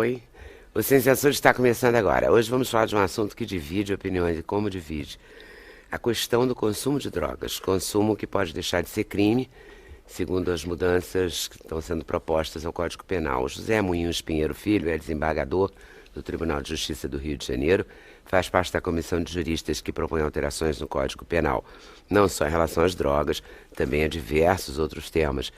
Oi, o Ciência Sul está começando agora. Hoje vamos falar de um assunto que divide opiniões e como divide. A questão do consumo de drogas. Consumo que pode deixar de ser crime, segundo as mudanças que estão sendo propostas ao Código Penal. José Moinhos Pinheiro Filho é desembargador do Tribunal de Justiça do Rio de Janeiro, faz parte da comissão de juristas que propõe alterações no Código Penal, não só em relação às drogas, também a diversos outros temas,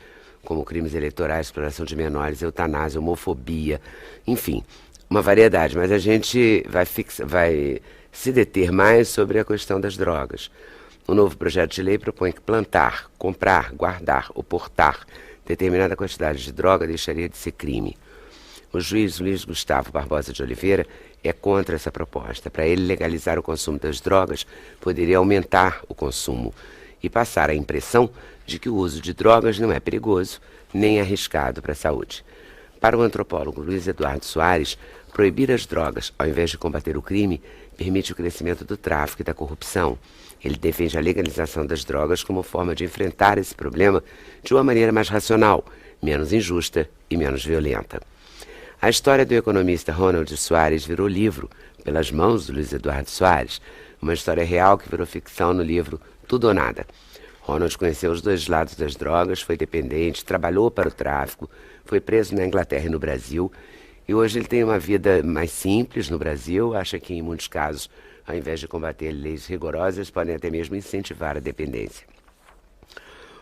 como crimes eleitorais, exploração de menores, eutanásia, homofobia, enfim, uma variedade. Mas a gente vai se deter mais sobre a questão das drogas. O novo projeto de lei propõe que plantar, comprar, guardar ou portar determinada quantidade de droga deixaria de ser crime. O juiz Luiz Gustavo Barbosa de Oliveira é contra essa proposta. Para ele, legalizar o consumo das drogas poderia aumentar o consumo e passar a impressão de que o uso de drogas não é perigoso nem arriscado para a saúde. Para o antropólogo Luiz Eduardo Soares, proibir as drogas, ao invés de combater o crime, permite o crescimento do tráfico e da corrupção. Ele defende a legalização das drogas como forma de enfrentar esse problema de uma maneira mais racional, menos injusta e menos violenta. A história do economista Ronald Soares virou livro pelas mãos do Luiz Eduardo Soares, uma história real que virou ficção no livro Tudo ou Nada. Ronald conheceu os dois lados das drogas, foi dependente, trabalhou para o tráfico, foi preso na Inglaterra e no Brasil, e hoje ele tem uma vida mais simples no Brasil, acha que em muitos casos, ao invés de combater leis rigorosas, podem até mesmo incentivar a dependência.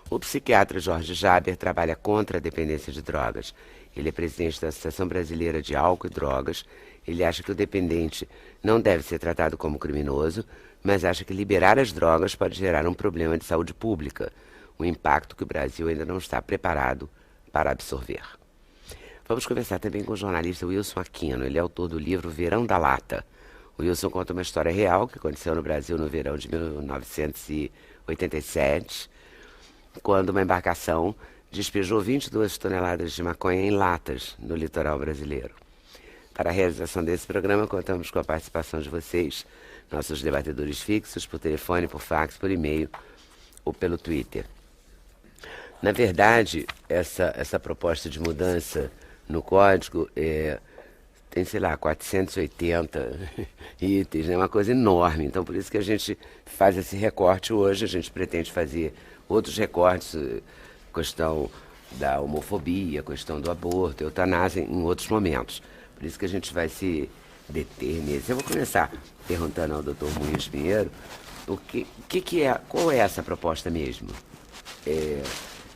O psiquiatra Jorge Jaber trabalha contra a dependência de drogas. Ele é presidente da Associação Brasileira de Álcool e Drogas. Ele acha que o dependente não deve ser tratado como criminoso, mas acha que liberar as drogas pode gerar um problema de saúde pública, um impacto que o Brasil ainda não está preparado para absorver. Vamos conversar também com o jornalista Wilson Aquino. Ele é autor do livro Verão da Lata. O Wilson conta uma história real que aconteceu no Brasil no verão de 1987, quando uma embarcação despejou 22 toneladas de maconha em latas no litoral brasileiro. Para a realização desse programa, contamos com a participação de vocês, nossos debatedores fixos, por telefone, por fax, por e-mail ou pelo Twitter. Na verdade, essa proposta de mudança no código tem, 480 itens, né? Uma coisa enorme. Então, por isso que a gente faz esse recorte hoje. A gente pretende fazer outros recortes, questão da homofobia, questão do aborto, eutanásia, em outros momentos. Por isso que a gente vai se deter nesse. Eu vou começar perguntando ao Dr. Moinhos Pinheiro qual é essa proposta mesmo?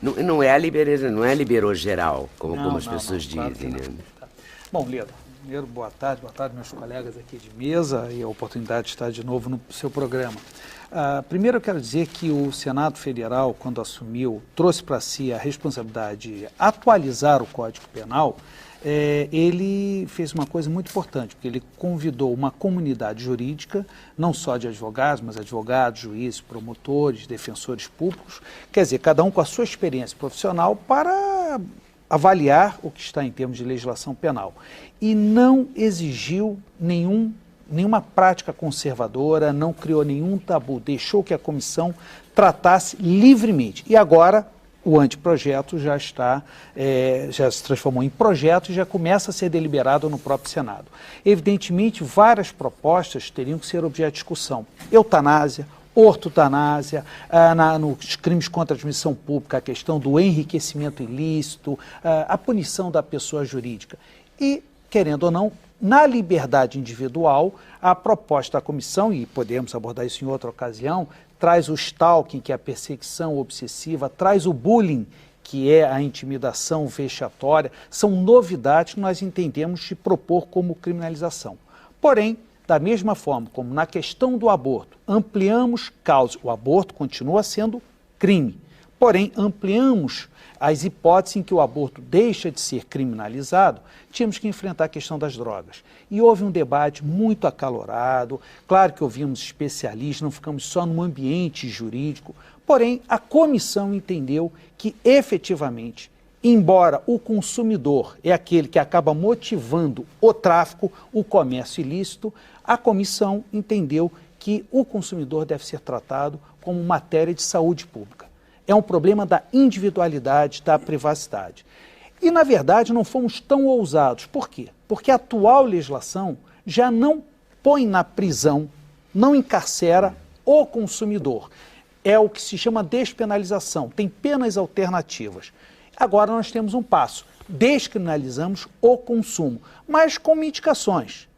Não é liberou geral, como algumas pessoas dizem, claro né? Tá. Bom, Leda, primeiro, boa tarde, meus colegas aqui de mesa e a oportunidade de estar de novo no seu programa. Primeiro eu quero dizer que o Senado Federal, quando assumiu, trouxe para si a responsabilidade de atualizar o Código Penal. Ele fez uma coisa muito importante, porque ele convidou uma comunidade jurídica, não só de advogados, mas advogados, juízes, promotores, defensores públicos, quer dizer, cada um com a sua experiência profissional para avaliar o que está em termos de legislação penal. E não exigiu nenhuma prática conservadora, não criou nenhum tabu, deixou que a comissão tratasse livremente. E agora o anteprojeto já se transformou em projeto e já começa a ser deliberado no próprio Senado. Evidentemente, várias propostas teriam que ser objeto de discussão. Eutanásia, ortotanásia, nos crimes contra a administração pública, a questão do enriquecimento ilícito, a punição da pessoa jurídica. E, querendo ou não, na liberdade individual, a proposta da comissão, e podemos abordar isso em outra ocasião, traz o stalking, que é a perseguição obsessiva, traz o bullying, que é a intimidação vexatória, são novidades que nós entendemos de propor como criminalização. Porém, da mesma forma como na questão do aborto, ampliamos causas, o aborto continua sendo crime, porém ampliamos as hipóteses em que o aborto deixa de ser criminalizado, tínhamos que enfrentar a questão das drogas. E houve um debate muito acalorado, claro que ouvimos especialistas, não ficamos só num ambiente jurídico, porém a comissão entendeu que efetivamente, embora o consumidor é aquele que acaba motivando o tráfico, o comércio ilícito, a comissão entendeu que o consumidor deve ser tratado como matéria de saúde pública. É um problema da individualidade, da privacidade. E, na verdade, não fomos tão ousados. Por quê? Porque a atual legislação já não põe na prisão, não encarcera o consumidor. É o que se chama despenalização, tem penas alternativas. Agora nós temos um passo, descriminalizamos o consumo, mas com indicações.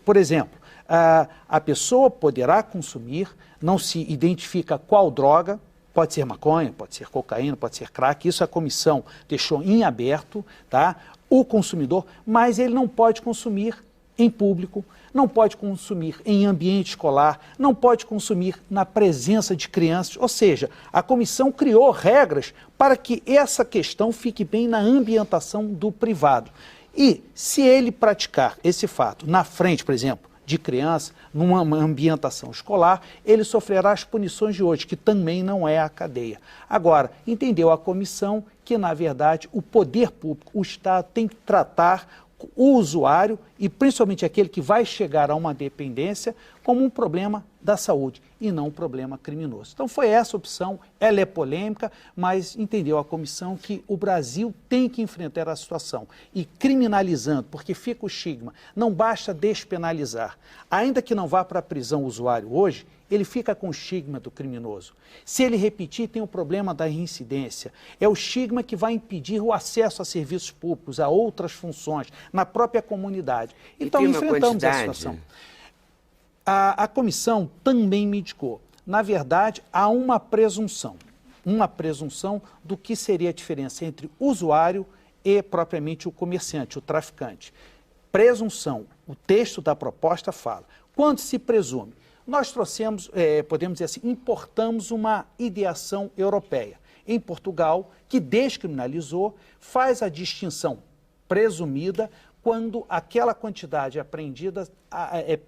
Por exemplo, a pessoa poderá consumir, não se identifica qual droga, pode ser maconha, pode ser cocaína, pode ser crack, isso a comissão deixou em aberto, tá? O consumidor, mas ele não pode consumir em público, não pode consumir em ambiente escolar, não pode consumir na presença de crianças, ou seja, a comissão criou regras para que essa questão fique bem na ambientação do privado. E se ele praticar esse fato na frente, por exemplo, de criança, numa ambientação escolar, ele sofrerá as punições de hoje, que também não é a cadeia. Agora, entendeu a comissão que, na verdade, o poder público, o Estado, tem que tratar o usuário, e principalmente aquele que vai chegar a uma dependência, como um problema da saúde e não um problema criminoso. Então foi essa a opção, ela é polêmica, mas entendeu a comissão que o Brasil tem que enfrentar a situação e criminalizando, porque fica o estigma, não basta despenalizar. Ainda que não vá para a prisão o usuário hoje, ele fica com o estigma do criminoso. Se ele repetir, tem o problema da reincidência. É o estigma que vai impedir o acesso a serviços públicos, a outras funções, na própria comunidade. Então, enfrentamos a situação. A comissão também me indicou. Na verdade, há uma presunção do que seria a diferença entre o usuário e propriamente o comerciante, o traficante. Presunção, o texto da proposta fala. Quando se presume? Nós trouxemos, podemos dizer assim, importamos uma ideação europeia. Em Portugal, que descriminalizou, faz a distinção presumida quando aquela quantidade apreendida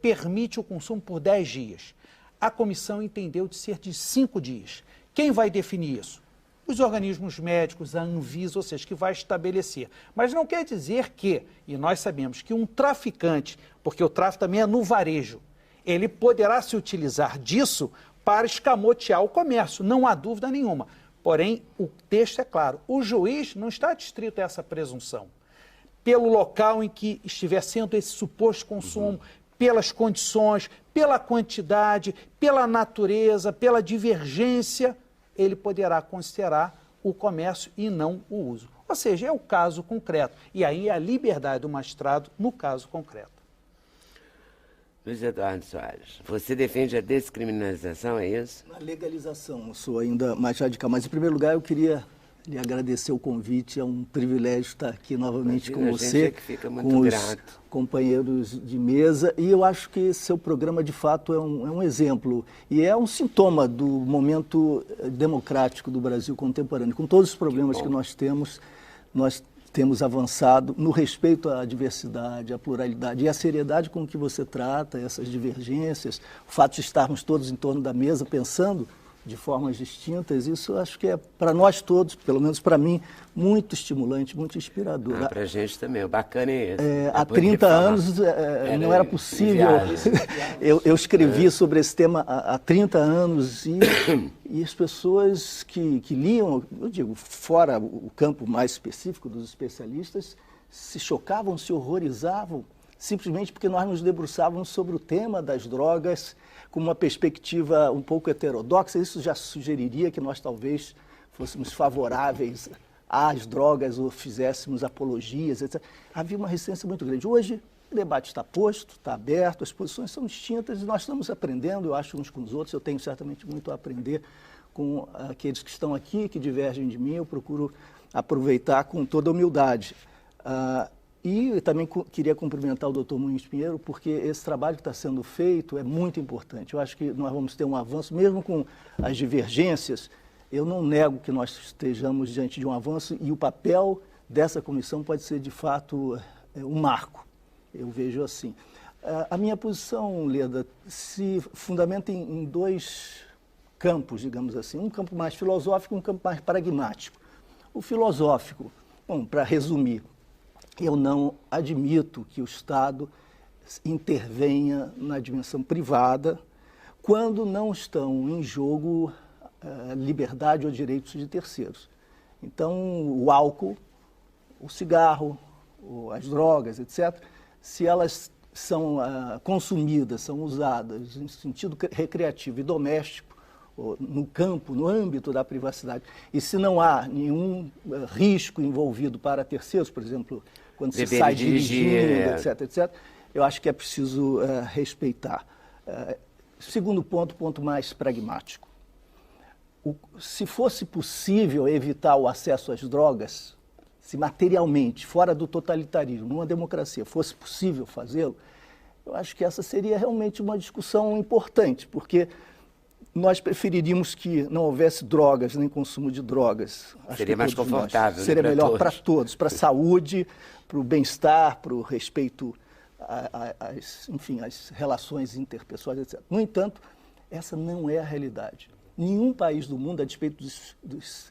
permite o consumo por 10 dias. A comissão entendeu de ser de 5 dias. Quem vai definir isso? Os organismos médicos, a Anvisa, ou seja, que vai estabelecer. Mas não quer dizer que, e nós sabemos que um traficante, porque o tráfico também é no varejo, ele poderá se utilizar disso para escamotear o comércio, não há dúvida nenhuma. Porém, o texto é claro, o juiz não está adstrito a essa presunção. Pelo local em que estiver sendo esse suposto consumo, pelas condições, pela quantidade, pela natureza, pela divergência, ele poderá considerar o comércio e não o uso. Ou seja, é o caso concreto. E aí é a liberdade do magistrado no caso concreto. Luiz Eduardo Soares, você defende a descriminalização, é isso? A legalização, eu sou ainda mais radical. Mas, em primeiro lugar, eu queria lhe agradecer o convite, é um privilégio estar aqui novamente com você, com os companheiros de mesa, e eu acho que seu programa de fato é um exemplo e é um sintoma do momento democrático do Brasil contemporâneo. Com todos os problemas que nós temos avançado no respeito à diversidade, à pluralidade e à seriedade com que você trata essas divergências, o fato de estarmos todos em torno da mesa pensando de formas distintas, isso acho que é para nós todos, pelo menos para mim, muito estimulante, muito inspirador. Para a gente também, o bacana é esse. Há 30 anos não era possível. Eu escrevi sobre esse tema há 30 anos e as pessoas que liam, eu digo, fora o campo mais específico dos especialistas, se chocavam, se horrorizavam, simplesmente porque nós nos debruçávamos sobre o tema das drogas com uma perspectiva um pouco heterodoxa. Isso já sugeriria que nós talvez fôssemos favoráveis às drogas ou fizéssemos apologias, etc. Havia uma resistência muito grande. Hoje o debate está posto, está aberto, as posições são distintas e nós estamos aprendendo, eu acho, uns com os outros. Eu tenho certamente muito a aprender com aqueles que estão aqui, que divergem de mim. Eu procuro aproveitar com toda humildade. E também queria cumprimentar o doutor Muniz Pinheiro, porque esse trabalho que está sendo feito é muito importante. Eu acho que nós vamos ter um avanço, mesmo com as divergências. Eu não nego que nós estejamos diante de um avanço e o papel dessa comissão pode ser, de fato, um marco. Eu vejo assim. A minha posição, Leda, se fundamenta em dois campos, digamos assim. Um campo mais filosófico e um campo mais pragmático. O filosófico, bom, para resumir, eu não admito que o Estado intervenha na dimensão privada quando não estão em jogo liberdade ou direitos de terceiros. Então, o álcool, o cigarro, as drogas, etc., se elas são consumidas, são usadas em sentido recreativo e doméstico, no campo, no âmbito da privacidade, e se não há nenhum risco envolvido para terceiros, por exemplo, quando se sai dirigindo, etc., etc., eu acho que é preciso respeitar. Segundo ponto mais pragmático. Se fosse possível evitar o acesso às drogas, se materialmente, fora do totalitarismo, numa democracia, fosse possível fazê-lo, eu acho que essa seria realmente uma discussão importante, porque nós preferiríamos que não houvesse drogas, nem consumo de droas. Seria mais confortável. Seria melhor para todos, para a saúde, para o bem-estar, para o respeito às relações interpessoais, etc. No entanto, essa não é a realidade. Nenhum país do mundo, a despeito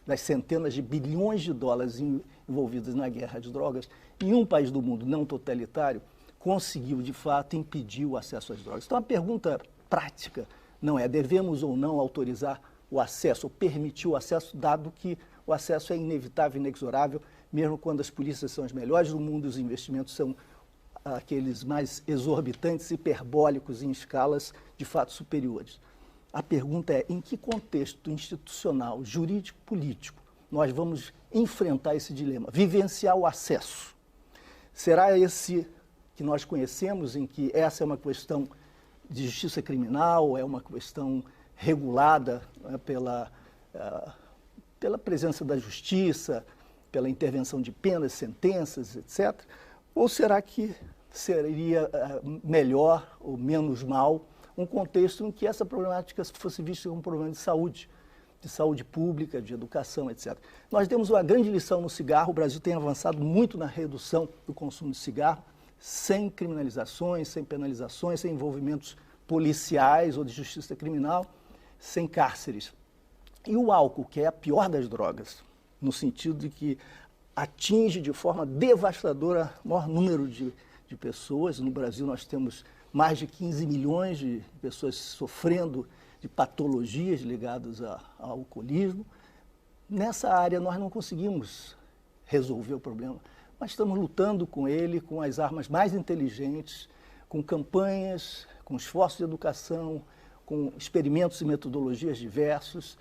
das centenas de bilhões de dólares envolvidos na guerra de drogas, nenhum país do mundo não totalitário conseguiu, de fato, impedir o acesso às drogas. Então, a pergunta prática não é devemos ou não autorizar o acesso, ou permitir o acesso, dado que o acesso é inevitável, inexorável, mesmo quando as polícias são as melhores do mundo e os investimentos são aqueles mais exorbitantes, hiperbólicos, em escalas de fato superiores. A pergunta é, em que contexto institucional, jurídico, político, nós vamos enfrentar esse dilema, vivenciar o acesso? Será esse que nós conhecemos, em que essa é uma questão de justiça criminal, é uma questão regulada, né, pela presença da justiça, pela intervenção de penas, sentenças, etc.? Ou será que seria melhor ou menos mal um contexto em que essa problemática fosse vista como um problema de saúde pública, de educação, etc. Nós demos uma grande lição no cigarro, o Brasil tem avançado muito na redução do consumo de cigarro, sem criminalizações, sem penalizações, sem envolvimentos policiais ou de justiça criminal, sem cárceres. E o álcool, que é a pior das drogas, no sentido de que atinge de forma devastadora o maior número de pessoas. No Brasil nós temos mais de 15 milhões de pessoas sofrendo de patologias ligadas ao alcoolismo. Nessa área nós não conseguimos resolver o problema, mas estamos lutando com ele com as armas mais inteligentes, com campanhas, com esforços de educação, com experimentos e metodologias diversos,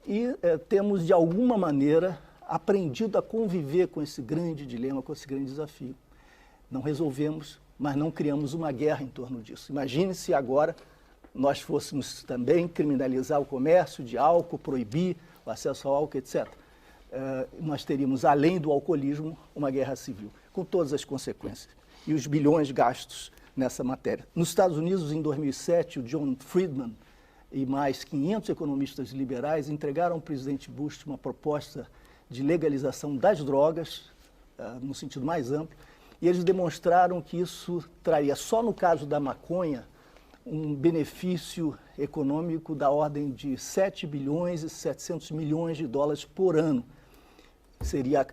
e temos, de alguma maneira, aprendido a conviver com esse grande dilema, com esse grande desafio. Não resolvemos, mas não criamos uma guerra em torno disso. Imagine se agora nós fôssemos também criminalizar o comércio de álcool, proibir o acesso ao álcool, etc. Nós teríamos, além do alcoolismo, uma guerra civil, com todas as consequências. E os bilhões gastos nessa matéria. Nos Estados Unidos, em 2007, o John Friedman e mais 500 economistas liberais entregaram ao presidente Bush uma proposta de legalização das drogas, no sentido mais amplo, e eles demonstraram que isso traria, só no caso da maconha, um benefício econômico da ordem de 7 bilhões e 700 milhões de dólares por ano. Seria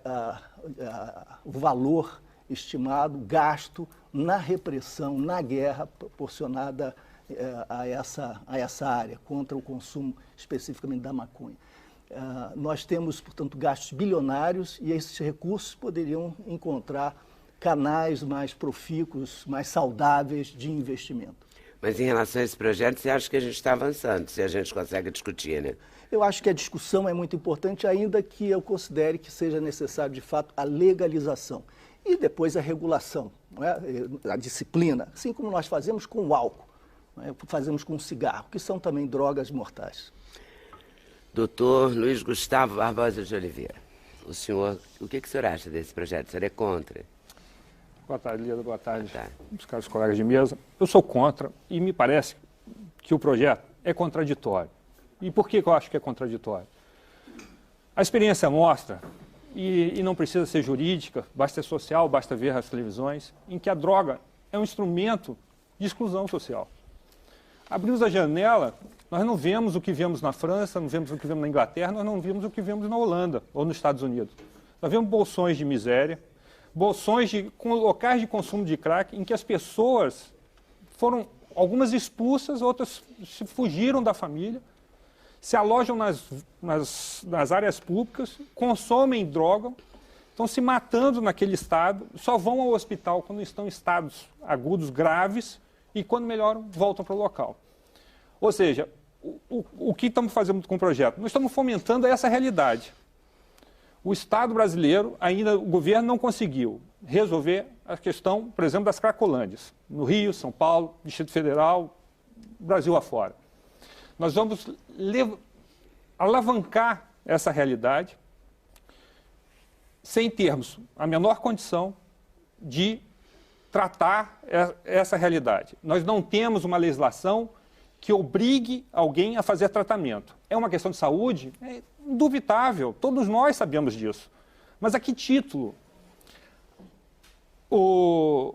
o valor estimado, gasto na repressão, na guerra proporcionada a essa área, contra o consumo especificamente da maconha. Nós temos, portanto, gastos bilionários e esses recursos poderiam encontrar canais mais profícuos, mais saudáveis de investimento. Mas em relação a esse projeto, você acha que a gente está avançando, se a gente consegue discutir, né? Eu acho que a discussão é muito importante, ainda que eu considere que seja necessário, de fato, a legalização. E depois a regulação, não é? A disciplina, assim como nós fazemos com o álcool, não é? Fazemos com o cigarro, que são também drogas mortais. Doutor Luiz Gustavo Barbosa de Oliveira, o que o senhor acha desse projeto? O senhor é contra? Boa tarde, Lida. Boa tarde, os caros colegas de mesa. Eu sou contra e me parece que o projeto é contraditório. E por que eu acho que é contraditório? A experiência mostra, e não precisa ser jurídica, basta ser social, basta ver as televisões, em que a droga é um instrumento de exclusão social. Abrimos a janela, nós não vemos o que vemos na França, não vemos o que vemos na Inglaterra, nós não vemos o que vemos na Holanda ou nos Estados Unidos. Nós vemos bolsões de miséria, bolsões com locais de consumo de crack, em que as pessoas foram, algumas expulsas, outras fugiram da família, se alojam nas áreas públicas, consomem droga, estão se matando naquele estado, só vão ao hospital quando estão em estados agudos graves e quando melhoram, voltam para o local. Ou seja, o que estamos fazendo com o projeto? Nós estamos fomentando essa realidade. O Estado brasileiro, ainda o governo não conseguiu resolver a questão, por exemplo, das cracolândias, no Rio, São Paulo, Distrito Federal, Brasil afora. Nós vamos alavancar essa realidade sem termos a menor condição de tratar essa realidade. Nós não temos uma legislação que obrigue alguém a fazer tratamento. É uma questão de saúde? É indubitável, todos nós sabemos disso. Mas a que título? O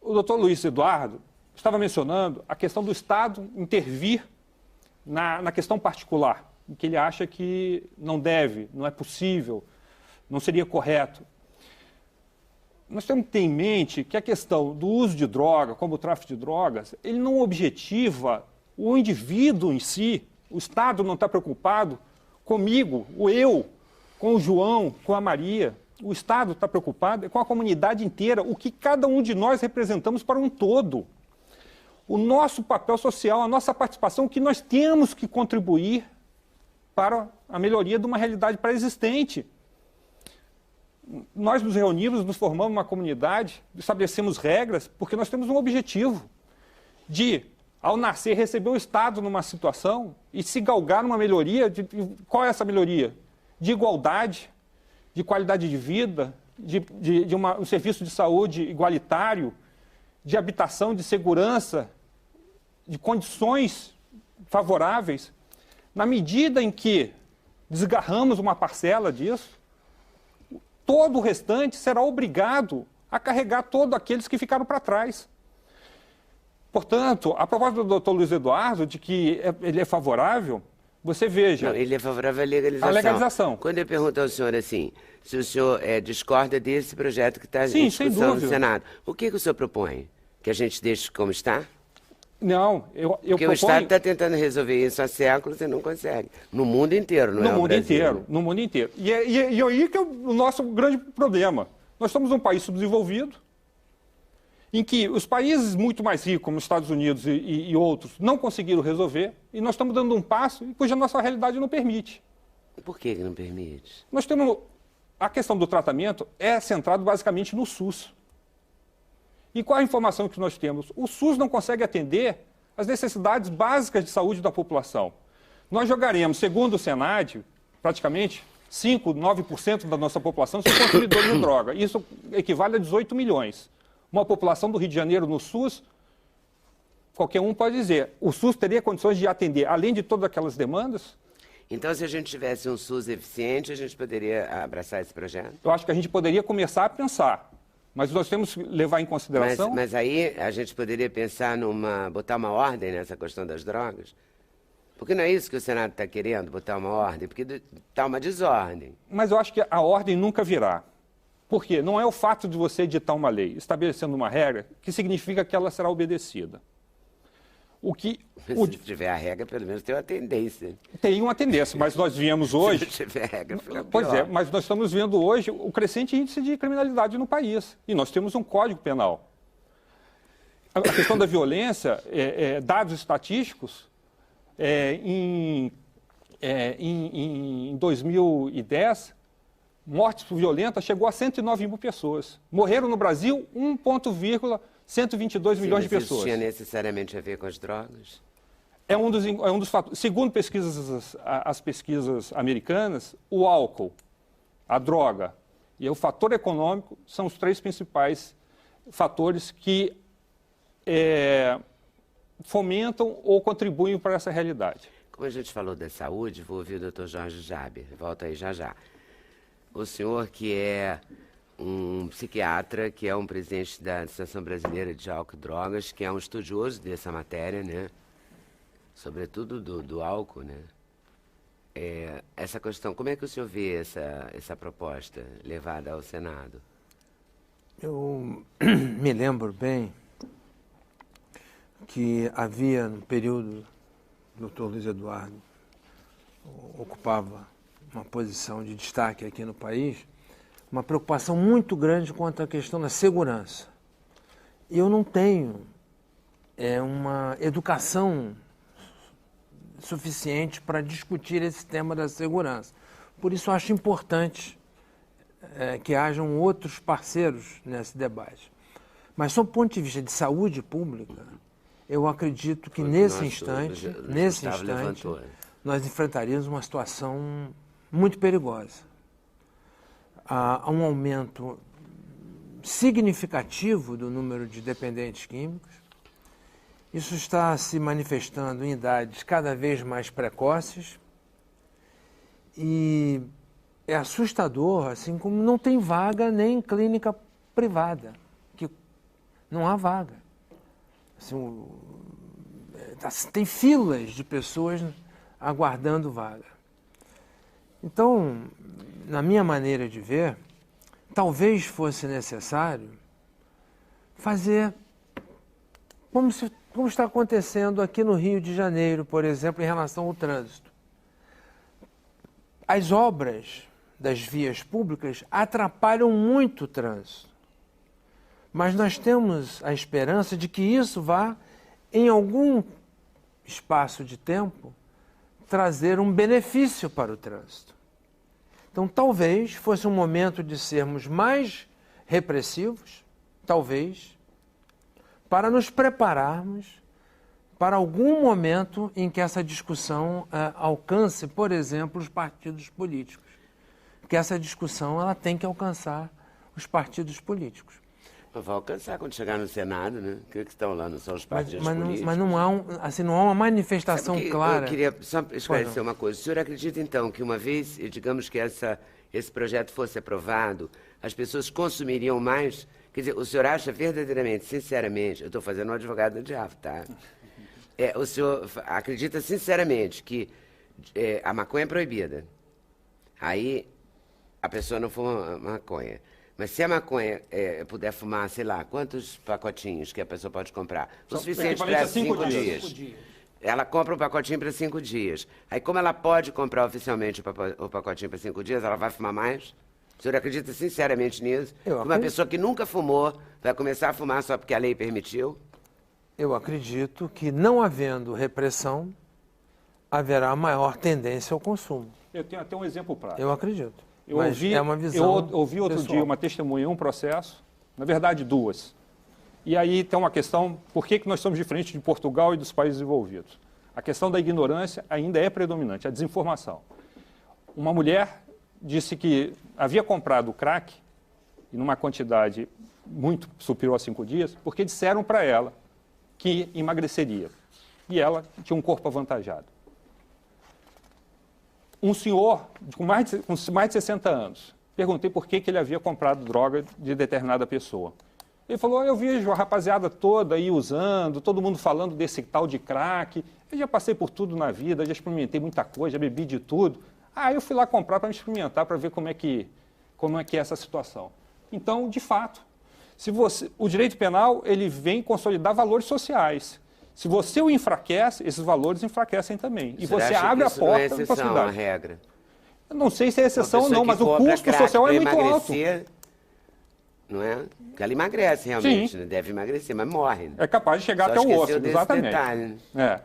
doutor Luiz Eduardo estava mencionando a questão do Estado intervir na questão particular, em que ele acha que não deve, não é possível, não seria correto. Nós temos que ter em mente que a questão do uso de droga, como o tráfico de drogas, ele não objetiva o indivíduo em si. O Estado não está preocupado comigo, com o João, com a Maria. O Estado está preocupado com a comunidade inteira, o que cada um de nós representamos para um todo. O nosso papel social, a nossa participação, o que nós temos que contribuir para a melhoria de uma realidade pré-existente. Nós nos reunimos, nos formamos uma comunidade, estabelecemos regras, porque nós temos um objetivo de, ao nascer, receber o Estado numa situação e se galgar numa melhoria. Qual é essa melhoria? De igualdade, de qualidade de vida, de um serviço de saúde igualitário, de habitação, de segurança, de condições favoráveis. Na medida em que desgarramos uma parcela disso, todo o restante será obrigado a carregar todos aqueles que ficaram para trás. Portanto, a proposta do doutor Luiz Eduardo, de que ele é favorável, você veja... Não, ele é favorável à legalização. À legalização. Quando eu pergunto ao senhor assim, se o senhor discorda desse projeto que está em Sim, discussão no Senado, o que o senhor propõe? Que a gente deixe como está? Não, eu Porque proponho... o Estado está tentando resolver isso há séculos e não consegue. No mundo inteiro, não é? No mundo inteiro, no mundo inteiro. E aí que é o nosso grande problema. Nós somos um país subdesenvolvido, em que os países muito mais ricos, como os Estados Unidos e outros, não conseguiram resolver, e nós estamos dando um passo cuja nossa realidade não permite. Por que não permite? Nós temos... A questão do tratamento é centrado basicamente no SUS. E qual a informação que nós temos? O SUS não consegue atender as necessidades básicas de saúde da população. Nós jogaremos, segundo o Senad, praticamente 5%, 9% da nossa população são consumidores de droga. Isso equivale a 18 milhões. Uma população do Rio de Janeiro no SUS, qualquer um pode dizer, o SUS teria condições de atender, além de todas aquelas demandas? Então, se a gente tivesse um SUS eficiente, a gente poderia abraçar esse projeto? Eu acho que a gente poderia começar a pensar. Mas nós temos que levar em consideração... Mas aí a gente poderia pensar botar uma ordem nessa questão das drogas? Porque não é isso que o Senado está querendo, botar uma ordem? Porque está uma desordem. Mas eu acho que a ordem nunca virá. Por quê? Não é o fato de você editar uma lei, estabelecendo uma regra, que significa que ela será obedecida. Se tiver a regra, pelo menos tem uma tendência. Tem uma tendência, mas nós viemos hoje... Se tiver regra, fica Pois pior. é, mas nós estamos vendo hoje o crescente índice de criminalidade no país. E nós temos um Código Penal. A questão da violência, dados estatísticos, em 2010, mortes violentas chegou a 109 mil pessoas. Morreram no Brasil 1,122 milhões de pessoas. Isso tinha necessariamente a ver com as drogas? É um dos fatores. Segundo as pesquisas americanas, o álcool, a droga e o fator econômico são os 3 principais fatores que fomentam ou contribuem para essa realidade. Como a gente falou da saúde, vou ouvir o doutor Jorge Jaber. Volta aí já já. O senhor que é um psiquiatra, que é um presidente da Associação Brasileira de Álcool e Drogas, que é um estudioso dessa matéria, né? Sobretudo do álcool, né? Essa questão, como é que o senhor vê essa proposta levada ao Senado? Eu me lembro bem que havia, no período, o Dr. Luiz Eduardo ocupava uma posição de destaque aqui no país, uma preocupação muito grande quanto à questão da segurança. Eu não tenho uma educação suficiente para discutir esse tema da segurança. Por isso, eu acho importante que hajam outros parceiros nesse debate. Mas, sob o ponto de vista de saúde pública, eu acredito que nesse instante, nós enfrentaríamos uma situação muito perigosa. Há um aumento significativo do número de dependentes químicos. Isso está se manifestando em idades cada vez mais precoces e é assustador, assim como não tem vaga nem em clínica privada, que não há vaga. Assim, tem filas de pessoas aguardando vaga. Então, na minha maneira de ver, talvez fosse necessário fazer como está acontecendo aqui no Rio de Janeiro, por exemplo, em relação ao trânsito. As obras das vias públicas atrapalham muito o trânsito. Mas nós temos a esperança de que isso vá, em algum espaço de tempo, trazer um benefício para o trânsito. Então, talvez fosse um momento de sermos mais repressivos, talvez, para nos prepararmos para algum momento em que essa discussão alcance, por exemplo, os partidos políticos. Porque essa discussão ela tem que alcançar os partidos políticos. Vai alcançar quando chegar no Senado, né? O que estão lá, não são os partidos políticos? Mas não há, não há uma manifestação clara. Eu queria só esclarecer uma coisa. O senhor acredita, então, que uma vez, digamos que esse projeto fosse aprovado, as pessoas consumiriam mais? Quer dizer, o senhor acha verdadeiramente, sinceramente, eu estou fazendo um advogado do diabo, tá? O senhor acredita sinceramente que a maconha é proibida? Aí a pessoa não fuma maconha. Mas se a maconha puder fumar, sei lá, quantos pacotinhos que a pessoa pode comprar? O suficiente para 5 dias. Ela compra um pacotinho para 5 dias. Aí, como ela pode comprar oficialmente o pacotinho para 5 dias, ela vai fumar mais? O senhor acredita sinceramente nisso? Uma pessoa que nunca fumou vai começar a fumar só porque a lei permitiu? Eu acredito que, não havendo repressão, haverá maior tendência ao consumo. Eu tenho até um exemplo prático. Eu acredito. Eu ouvi outro dia uma testemunha, um processo, na verdade 2. E aí tem uma questão, por que nós somos diferentes de Portugal e dos países desenvolvidos? A questão da ignorância ainda é predominante, a desinformação. Uma mulher disse que havia comprado crack, em uma quantidade muito superior a 5 dias, porque disseram para ela que emagreceria. E ela tinha um corpo avantajado. Um senhor com mais de 60 anos, perguntei por que ele havia comprado droga de determinada pessoa. Ele falou, eu vejo a rapaziada toda aí usando, todo mundo falando desse tal de crack. Eu já passei por tudo na vida, já experimentei muita coisa, já bebi de tudo. Eu fui lá comprar para me experimentar, para ver como é que é essa situação. Então, de fato, o direito penal ele vem consolidar valores sociais. Se você o enfraquece, esses valores enfraquecem também. E você abre a porta não é exceção, a regra. Eu não sei se é exceção ou não, mas o custo social é muito alto. Não é? Porque ela emagrece realmente, né? Deve emagrecer, mas morre. É capaz de chegar até o osso, exatamente. Detalhe.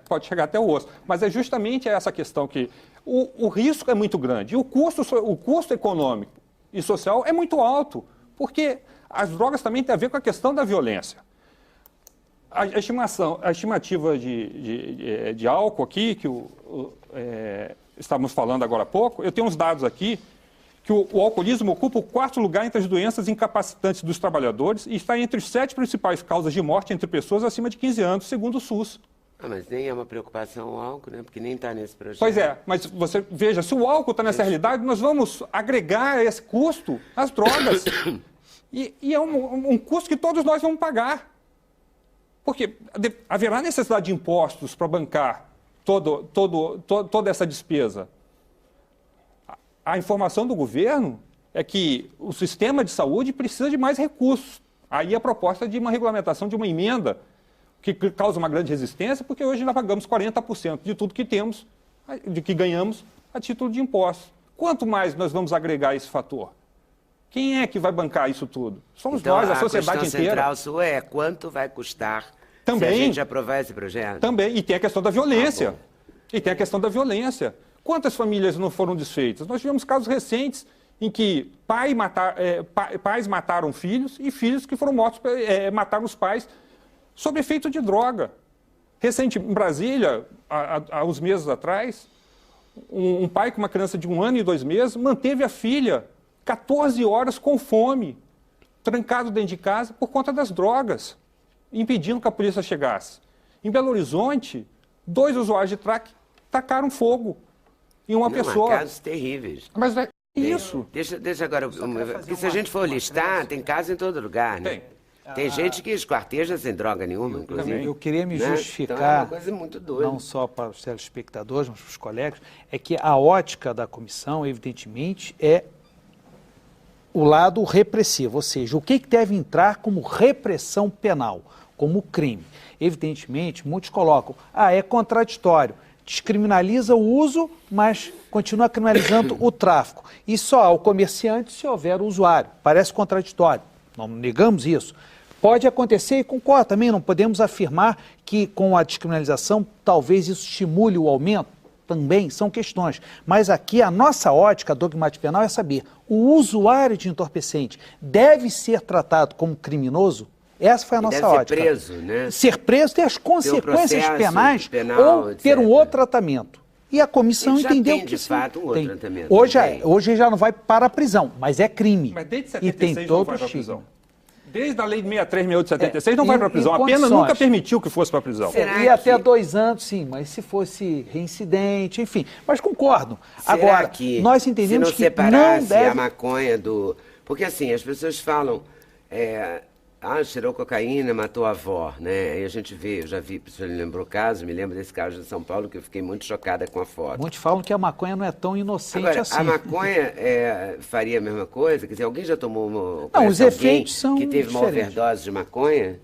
Pode chegar até o osso. Mas é justamente essa questão que o risco é muito grande. E o custo econômico e social é muito alto, porque as drogas também têm a ver com a questão da violência. A estimativa de álcool aqui, que estávamos falando agora há pouco, eu tenho uns dados aqui, que o alcoolismo ocupa o 4º lugar entre as doenças incapacitantes dos trabalhadores e está entre as 7 principais causas de morte entre pessoas acima de 15 anos, segundo o SUS. Mas nem é uma preocupação o álcool, né? Porque nem está nesse projeto. Pois é, mas você veja, se o álcool está nessa realidade, nós vamos agregar esse custo às drogas. E é um custo que todos nós vamos pagar. Porque haverá necessidade de impostos para bancar toda essa despesa. A informação do governo é que o sistema de saúde precisa de mais recursos. Aí a proposta de uma regulamentação, de uma emenda, que causa uma grande resistência, porque hoje nós pagamos 40% de tudo que temos, de que ganhamos, a título de impostos. Quanto mais nós vamos agregar esse fator? Quem é que vai bancar isso tudo? Somos Então, nós, a sociedade questão inteira. central sua é quanto vai custar Também. se a gente aprovar esse projeto? Também. E tem a questão da violência. bom. E tem a questão da violência. Quantas famílias não foram desfeitas? Nós tivemos casos recentes em que pais mataram filhos e filhos que foram mortos, mataram os pais sob efeito de droga. Recente, em Brasília, há uns meses atrás, um pai com uma criança de 1 ano e 2 meses manteve a filha 14 horas com fome, trancado dentro de casa por conta das drogas, impedindo que a polícia chegasse. Em Belo Horizonte, 2 usuários de crack tacaram fogo em uma pessoa. Casos terríveis. Mas é isso. Deixa agora, porque se a gente for listar, tem casos em todo lugar, né? Tem gente que esquarteja sem droga nenhuma, inclusive. Eu queria me né? justificar, Então é uma coisa muito doida. não só para os telespectadores, mas para os colegas, é que a ótica da comissão, evidentemente, é o lado repressivo, ou seja, o que deve entrar como repressão penal, como crime. Evidentemente, muitos colocam, é contraditório, descriminaliza o uso, mas continua criminalizando o tráfico. E só ao comerciante se houver o usuário. Parece contraditório, não negamos isso. Pode acontecer e concordo também, não podemos afirmar que com a descriminalização talvez isso estimule o aumento. Também são questões. Mas aqui a nossa ótica dogmática penal é saber, o usuário de entorpecente deve ser tratado como criminoso? Essa foi a nossa ótica. Ser preso, né? Ser preso, ter as consequências penais penal, ou ter um outro tratamento. E a comissão Ele já entendeu tem, que de sim. fato, um outro tratamento. Hoje já não vai para a prisão, mas é crime. Mas desde e 76 tem não todo vai o para a estigma. prisão. Desde a lei de 63, 68, 76 não em- vai para a prisão. em A pena condições. nunca permitiu que fosse para a prisão. Será E que- até 2 anos, sim, mas se fosse reincidente, enfim. Mas concordo. Agora, que nós entendemos se não que separasse não deve... a maconha do... Porque assim, as pessoas falam, cheirou cocaína, matou a avó, né? Aí a gente vê, eu já vi, você lembrou o caso, me lembro desse caso de São Paulo, que eu fiquei muito chocada com a foto. Muitos falam que a maconha não é tão inocente Agora, assim. a maconha faria a mesma coisa? Quer dizer, alguém já tomou Não, conhece os alguém efeitos são que teve uma diferentes. overdose de maconha?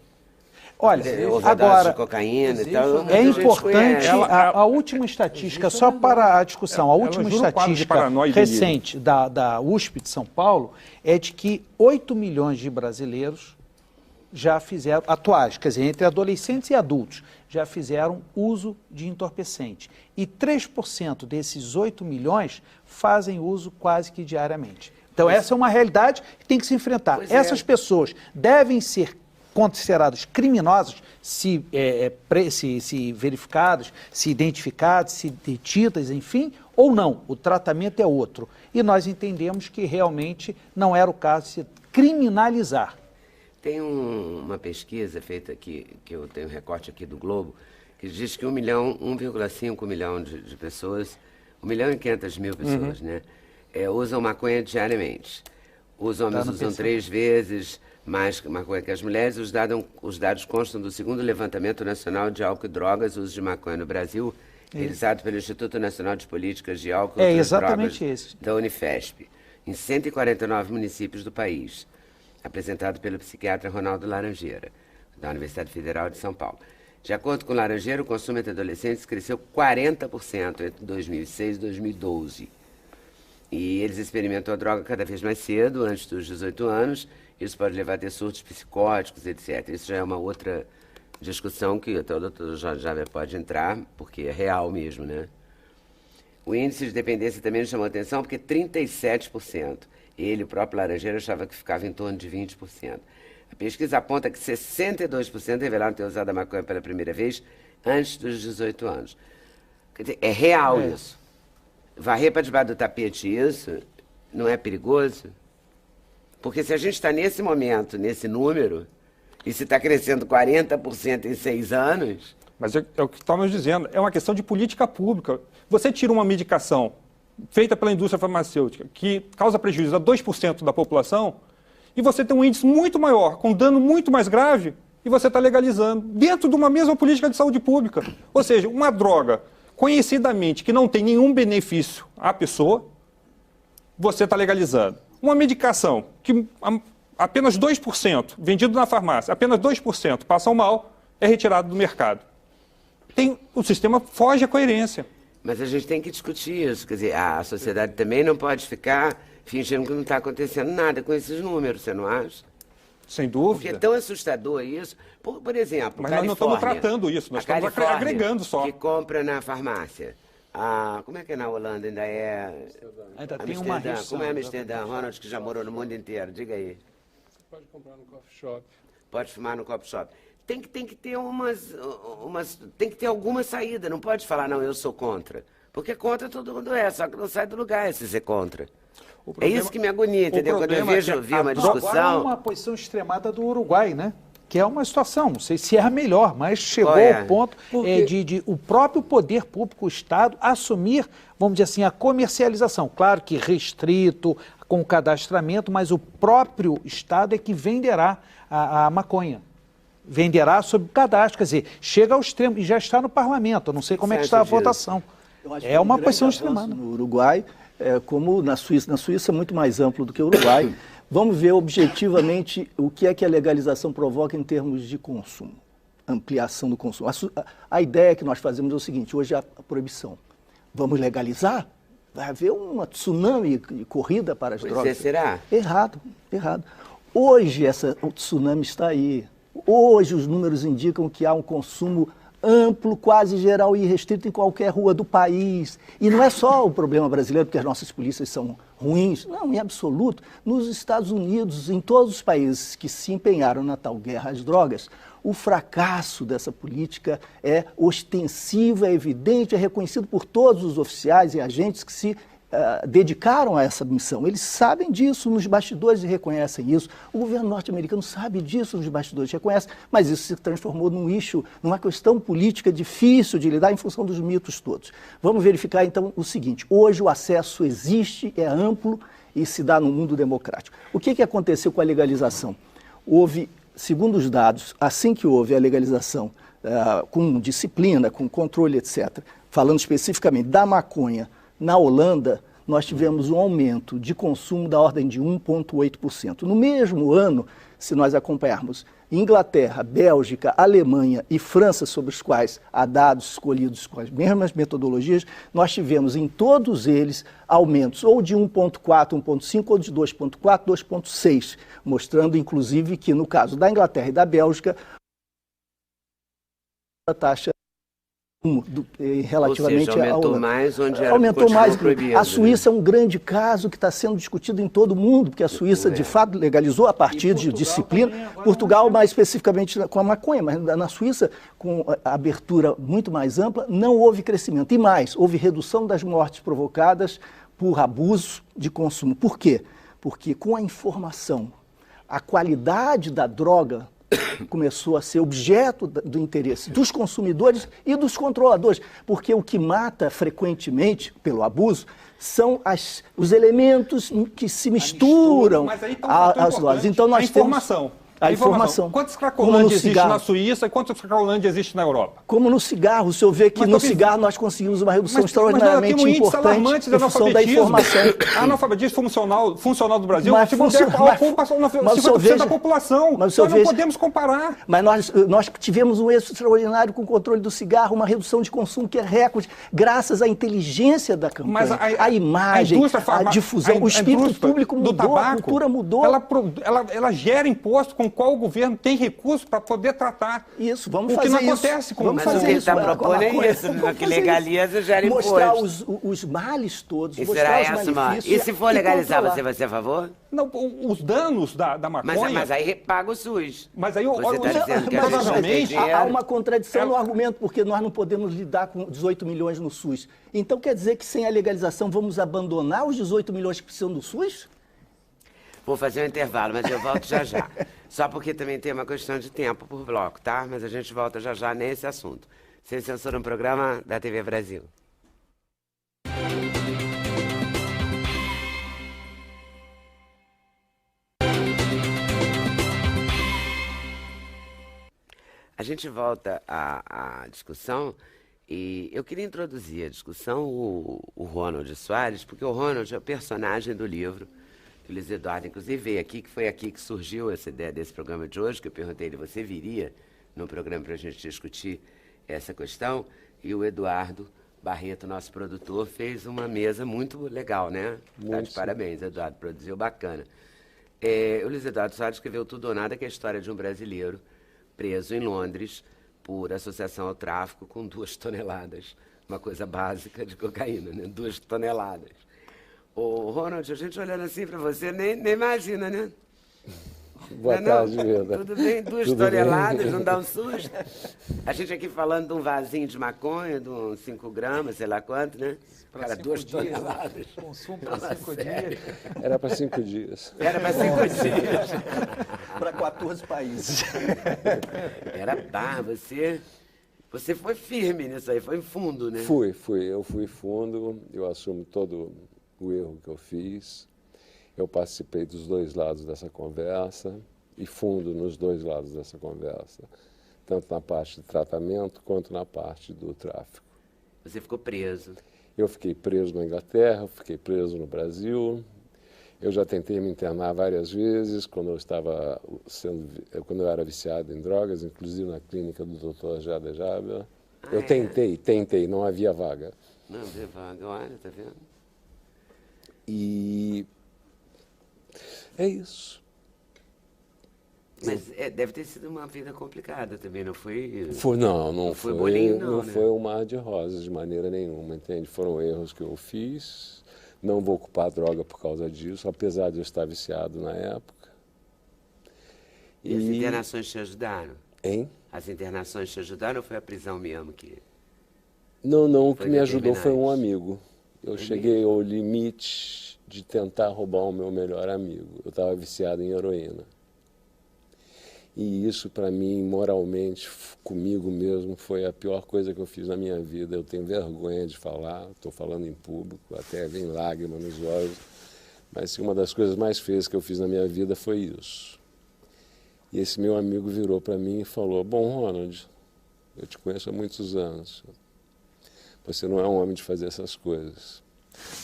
Olha, Overdose agora, de cocaína e tal? é muita gente importante, conhece. a última estatística, só para a discussão, a última jura um quadro de estatística paranoia e delírio. recente da USP de São Paulo é de que 8 milhões de brasileiros já fizeram, atuais, quer dizer, entre adolescentes e adultos, já fizeram uso de entorpecente. E 3% desses 8 milhões fazem uso quase que diariamente. Então, essa é uma realidade que tem que se enfrentar. Pois é. Essas pessoas devem ser consideradas criminosas se verificadas, se identificadas, se detidas, enfim, ou não. O tratamento é outro. E nós entendemos que realmente não era o caso de se criminalizar. Tem uma pesquisa feita aqui, que eu tenho um recorte aqui do Globo, que diz que 1,5 milhão de pessoas, 1.500.000 pessoas, né, usam maconha diariamente. Os homens usam 3 vezes mais maconha que as mulheres. Os dados constam do 2º Levantamento Nacional de Álcool e Drogas, uso de maconha no Brasil, realizado pelo Instituto Nacional de Políticas de Álcool e Outras exatamente Drogas esse. da Unifesp, em 149 municípios do país, apresentado pelo psiquiatra Ronaldo Laranjeira, da Universidade Federal de São Paulo. De acordo com Laranjeira, o consumo entre adolescentes cresceu 40% entre 2006 e 2012. E eles experimentam a droga cada vez mais cedo, antes dos 18 anos. Isso pode levar a ter surtos psicóticos, etc. Isso já é uma outra discussão que até o doutor Jorge Jaber pode entrar, porque é real mesmo, né? O índice de dependência também nos chamou atenção, porque 37%. Ele, o próprio Laranjeira, achava que ficava em torno de 20%. A pesquisa aponta que 62% revelaram ter usado a maconha pela primeira vez antes dos 18 anos. Quer dizer, é real isso. Varrer para debaixo do tapete isso não é perigoso? Porque se a gente está nesse momento, nesse número, e se está crescendo 40% em 6 anos... Mas é o que estamos dizendo, é uma questão de política pública. Você tira uma medicação feita pela indústria farmacêutica que causa prejuízo a 2% da população e você tem um índice muito maior, com dano muito mais grave, e você está legalizando dentro de uma mesma política de saúde pública. Ou seja, uma droga conhecidamente que não tem nenhum benefício à pessoa, você está legalizando. Uma medicação que apenas 2%, vendido na farmácia, apenas 2% passam mal, é retirado do mercado. O sistema foge à coerência. Mas a gente tem que discutir isso. Quer dizer, a sociedade também não pode ficar fingindo que não está acontecendo nada com esses números, você não acha? Sem Porque dúvida. é tão assustador isso. Por exemplo, Mas nós não estamos tratando isso, nós estamos agregando só. Que compra na farmácia. Como é que é na Holanda? Ainda é... Ainda tem uma Amsterdã. restrição, Como é Amsterdã, Ronald, que já morou no mundo inteiro? Diga aí. Você pode comprar no coffee shop. Pode fumar no coffee shop. Tem que ter tem que ter alguma saída. Não pode falar, não, eu sou contra. Porque contra todo mundo só que não sai do lugar se ser contra. É isso que me agonia, entendeu? Quando eu vejo uma discussão... Agora é uma posição extremada do Uruguai, né? Que é uma situação, não sei se é a melhor, mas chegou ao ponto de o próprio poder público, o Estado, assumir, vamos dizer assim, a comercialização. Claro que restrito, com o cadastramento, mas o próprio Estado é que venderá a maconha. Venderá sob cadastro, quer dizer, chega ao extremo e já está no parlamento. Eu não sei como é que está a votação. É uma posição extremada. No Uruguai, como na Suíça. Na Suíça é muito mais amplo do que o Uruguai. Vamos ver objetivamente o que é que a legalização provoca em termos de consumo, ampliação do consumo. A ideia que nós fazemos é o seguinte: hoje há a proibição. Vamos legalizar? Vai haver uma tsunami de corrida para as drogas. Será? Errado. Hoje o tsunami está aí. Hoje os números indicam que há um consumo amplo, quase geral e irrestrito em qualquer rua do país. E não é só o problema brasileiro, porque as nossas polícias são ruins. Não, em absoluto. Nos Estados Unidos, em todos os países que se empenharam na tal guerra às drogas, o fracasso dessa política é ostensivo, é evidente, é reconhecido por todos os oficiais e agentes que se dedicaram a essa missão. Eles sabem disso nos bastidores e reconhecem isso. O governo norte-americano sabe disso nos bastidores e reconhece, mas isso se transformou num issue, numa questão política difícil de lidar em função dos mitos todos. Vamos verificar então o seguinte: hoje o acesso existe, é amplo e se dá no mundo democrático. O que aconteceu com a legalização? Houve, segundo os dados, assim que houve a legalização com disciplina, com controle, etc., falando especificamente da maconha, na Holanda, nós tivemos um aumento de consumo da ordem de 1,8%. No mesmo ano, se nós acompanharmos Inglaterra, Bélgica, Alemanha e França, sobre os quais há dados escolhidos com as mesmas metodologias, nós tivemos em todos eles aumentos ou de 1,4%, 1,5% ou de 2,4%, 2,6%, mostrando inclusive que no caso da Inglaterra e da Bélgica, a taxa relativamente ou seja, aumentou mais onde era aumentou mais. Proibido, a Suíça é um grande caso que está sendo discutido em todo o mundo, porque a Suíça de fato legalizou a partir de disciplina. Portugal mais especificamente com a maconha, mas na Suíça, com a abertura muito mais ampla, não houve crescimento. E mais, houve redução das mortes provocadas por abuso de consumo. Por quê? Porque com a informação, a qualidade da droga começou a ser objeto do interesse dos consumidores e dos controladores, porque o que mata frequentemente pelo abuso são os elementos que se misturam às doses. Então nós informação. A informação. Quantos cracolândia existe na Suíça e quantos cracolândia existe na Europa? Como no cigarro. O senhor vê que no cigarro nós conseguimos uma redução extraordinariamente importante em função da informação. Analfabetismo funcional do Brasil, se você ocupa 50% da população. Nós não podemos comparar. Mas nós tivemos um êxito extraordinário com o controle do cigarro, uma redução de consumo que é recorde, graças à inteligência da campanha, à imagem, à difusão. O espírito público mudou, a cultura mudou. Ela gera imposto com qual o governo tem recursos para poder tratar. Isso, vamos fazer isso. O que não acontece com Mas o que ele está propondo é isso, que legaliza gera imposto. Mostrar os males todos, mostrar os malefícios. E se for legalizar, você vai ser a favor? Não, os danos da maconha... Mas aí paga o SUS. Mas aí provavelmente há uma contradição no argumento, porque nós não podemos lidar com 18 milhões no SUS. Então quer dizer que sem a legalização vamos abandonar os 18 milhões que precisam do SUS? Vou fazer um intervalo, mas eu volto já já. Só porque também tem uma questão de tempo por bloco, tá? Mas a gente volta já já nesse assunto. Sem Censura, um programa da TV Brasil. A gente volta à discussão e eu queria introduzir a discussão o Ronald Soares, porque o Ronald é o personagem do livro. O Luiz Eduardo, inclusive, veio aqui, que foi aqui que surgiu essa ideia desse programa de hoje, que eu perguntei ele, você viria no programa para a gente discutir essa questão? E o Eduardo Barreto, nosso produtor, fez uma mesa muito legal, né? Tá de sim. parabéns, Eduardo, produziu bacana. O Luiz Eduardo Soares escreveu Tudo ou Nada, que é a história de um brasileiro preso em Londres por associação ao tráfico com 2 toneladas. Uma coisa básica de cocaína, né? 2 toneladas. Ô, Ronald, a gente olhando assim pra você, nem imagina, né? Boa Não é tarde, não? Veda. Tudo bem? 2 Tudo bem? toneladas, não dá um susto? A gente aqui falando de um vasinho de maconha, de uns 5 gramas, sei lá quanto, né? Pra Cara, 5 2 dias, toneladas. Consumo para 5 sério? dias. Era para 5 dias. Era para 5 dias. Para 14 países. Era barra, você foi firme nisso aí, foi fundo, né? Eu fui fundo, eu assumo todo o erro que eu fiz. Eu participei dos 2 lados dessa conversa e fundo nos 2 lados dessa conversa, tanto na parte de tratamento quanto na parte do tráfico. Você ficou preso. Eu fiquei preso na Inglaterra, fiquei preso no Brasil. Eu já tentei me internar várias vezes quando quando eu era viciado em drogas, inclusive na clínica do Dr. Jada Jabber. Eu tentei, não havia vaga. Não, havia vaga, olha, tá vendo? E é isso. Mas deve ter sido uma vida complicada também, não foi? Não foi bolinho, não, não né? foi um mar de rosas de maneira nenhuma, entende? Foram erros que eu fiz. Não vou ocupar droga por causa disso, apesar de eu estar viciado na época. E as internações te ajudaram? Hein? As internações te ajudaram ou foi a prisão mesmo que... Não, o que Foi me ajudou foi um determinante. amigo. Eu cheguei ao limite de tentar roubar o meu melhor amigo. Eu estava viciado em heroína. E isso, para mim, moralmente, comigo mesmo, foi a pior coisa que eu fiz na minha vida. Eu tenho vergonha de falar, estou falando em público, até vem lágrima nos olhos. Mas uma das coisas mais feias que eu fiz na minha vida foi isso. E esse meu amigo virou para mim e falou: bom, Ronald, eu te conheço há muitos anos. Você não é um homem de fazer essas coisas.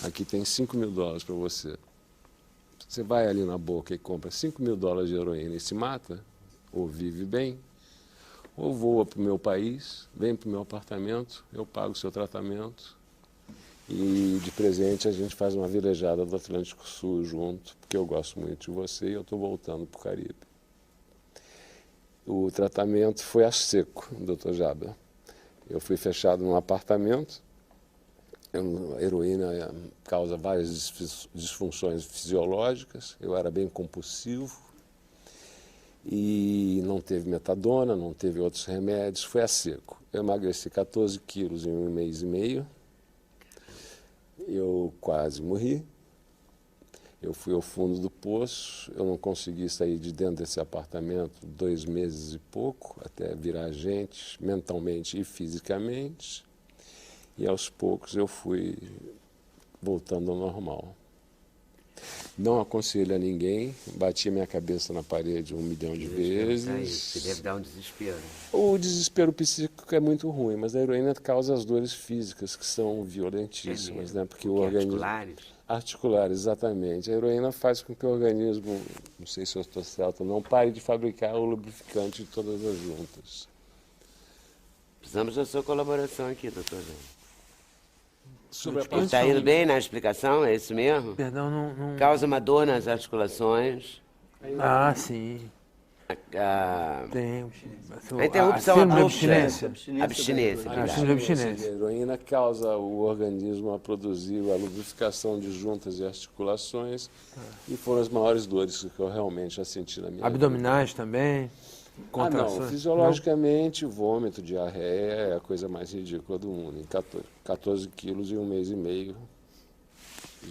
Aqui tem $5.000 para você. Você vai ali na boca e compra $5.000 de heroína e se mata, ou vive bem, ou voa para o meu país, vem para o meu apartamento, eu pago o seu tratamento e de presente a gente faz uma velejada do Atlântico Sul junto, porque eu gosto muito de você e eu estou voltando para o Caribe. O tratamento foi a seco, Dr. Jabber. Eu fui fechado num apartamento. A heroína causa várias disfunções fisiológicas. Eu era bem compulsivo e não teve metadona, não teve outros remédios. Foi a seco. Eu emagreci 14 quilos em 1 mês e meio. Eu quase morri. Eu fui ao fundo do poço, eu não consegui sair de dentro desse apartamento 2 meses e pouco, até virar gente, mentalmente e fisicamente. E aos poucos eu fui voltando ao normal. Não aconselho a ninguém, bati minha cabeça na parede 1 milhão de vezes. Você deve dar um desespero. O desespero psíquico é muito ruim, mas a heroína causa as dores físicas, que são violentíssimas, né? Porque o organismo... Articulares? Articulares, exatamente. A heroína faz com que o organismo, não sei se eu estou certo, não pare de fabricar o lubrificante de todas as juntas. Precisamos da sua colaboração aqui, doutor. Sobre a Ele está indo bem na explicação, é isso mesmo? Perdão, não... Causa uma dor nas articulações. Ah, sim. A Tem. a interrupção síndrome de abrupta. abstinência. Abstinência, A obrigado. síndrome de A abstinência. heroína causa o organismo a produzir a lubrificação de juntas e articulações e foram as maiores dores que eu realmente já senti na minha vida. Abdominais também. Não, Contrações. fisiologicamente, vômito, diarreia é a coisa mais ridícula do mundo. Em 14 quilos em 1 mês e meio,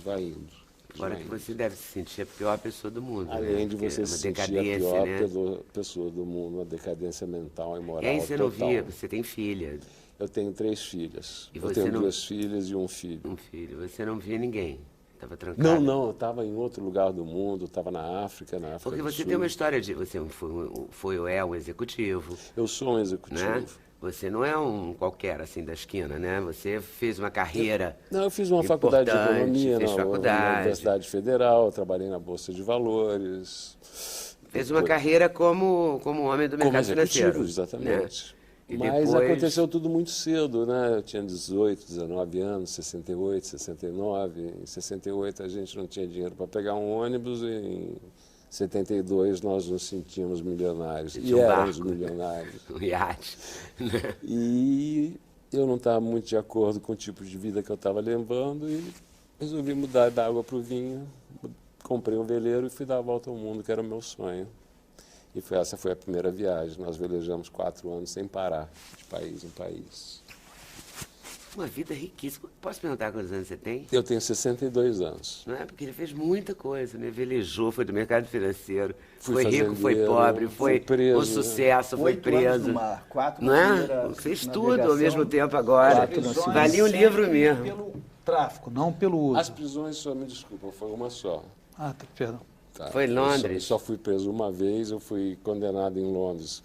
vai indo. Agora que você deve se sentir a pior pessoa do mundo. Além né? de Porque você é se uma sentir a decadência, pior né? pessoa do mundo, uma decadência mental e moral E aí você não total. via, você tem filha, Eu tenho 3 filhas. E Eu você tenho não- 2 filhas e um filho. um filho, você não via ninguém. Estava trancado. Não, eu estava em outro lugar do mundo, estava na África Porque do você Sul. tem uma história de. Você foi ou é um executivo, Eu sou um executivo. né? Você não é um qualquer assim da esquina, né? Você fez uma carreira. Não, eu fiz uma faculdade de Importante, economia fez na faculdade. Universidade Federal, eu trabalhei na Bolsa de Valores. Fez uma carreira como homem do Como mercado executivo, financeiro. exatamente. Né? Mas aconteceu tudo muito cedo, né? Eu tinha 18, 19 anos, 68, 69. Em 68 a gente não tinha dinheiro para pegar um ônibus, e em 72 nós nos sentíamos milionários. E éramos milionários. Um iate. E eu não estava muito de acordo com o tipo de vida que eu estava levando e resolvi mudar da água para o vinho. Comprei um veleiro e fui dar a volta ao mundo, que era o meu sonho. E essa foi a primeira viagem. Nós velejamos 4 anos sem parar, de país em país. Uma vida riquíssima. Posso perguntar quantos anos você tem? Eu tenho 62 anos. Não é? Porque ele fez muita coisa, né? Velejou, foi do mercado financeiro, Fui foi rico, foi pobre, foi preso, um sucesso, foi 8 anos preso. no mar, 4 Não na é? primeira Fez tudo navegação, ao mesmo tempo agora. 4 na segunda. Valia um livro mesmo. Pelo tráfico, não pelo uso. As prisões, só me desculpa, foi uma só. Ah, perdão. Tá? Foi em Londres? Eu só fui preso uma vez, eu fui condenado em Londres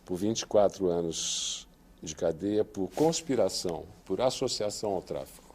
por 24 anos de cadeia por conspiração, por associação ao tráfico.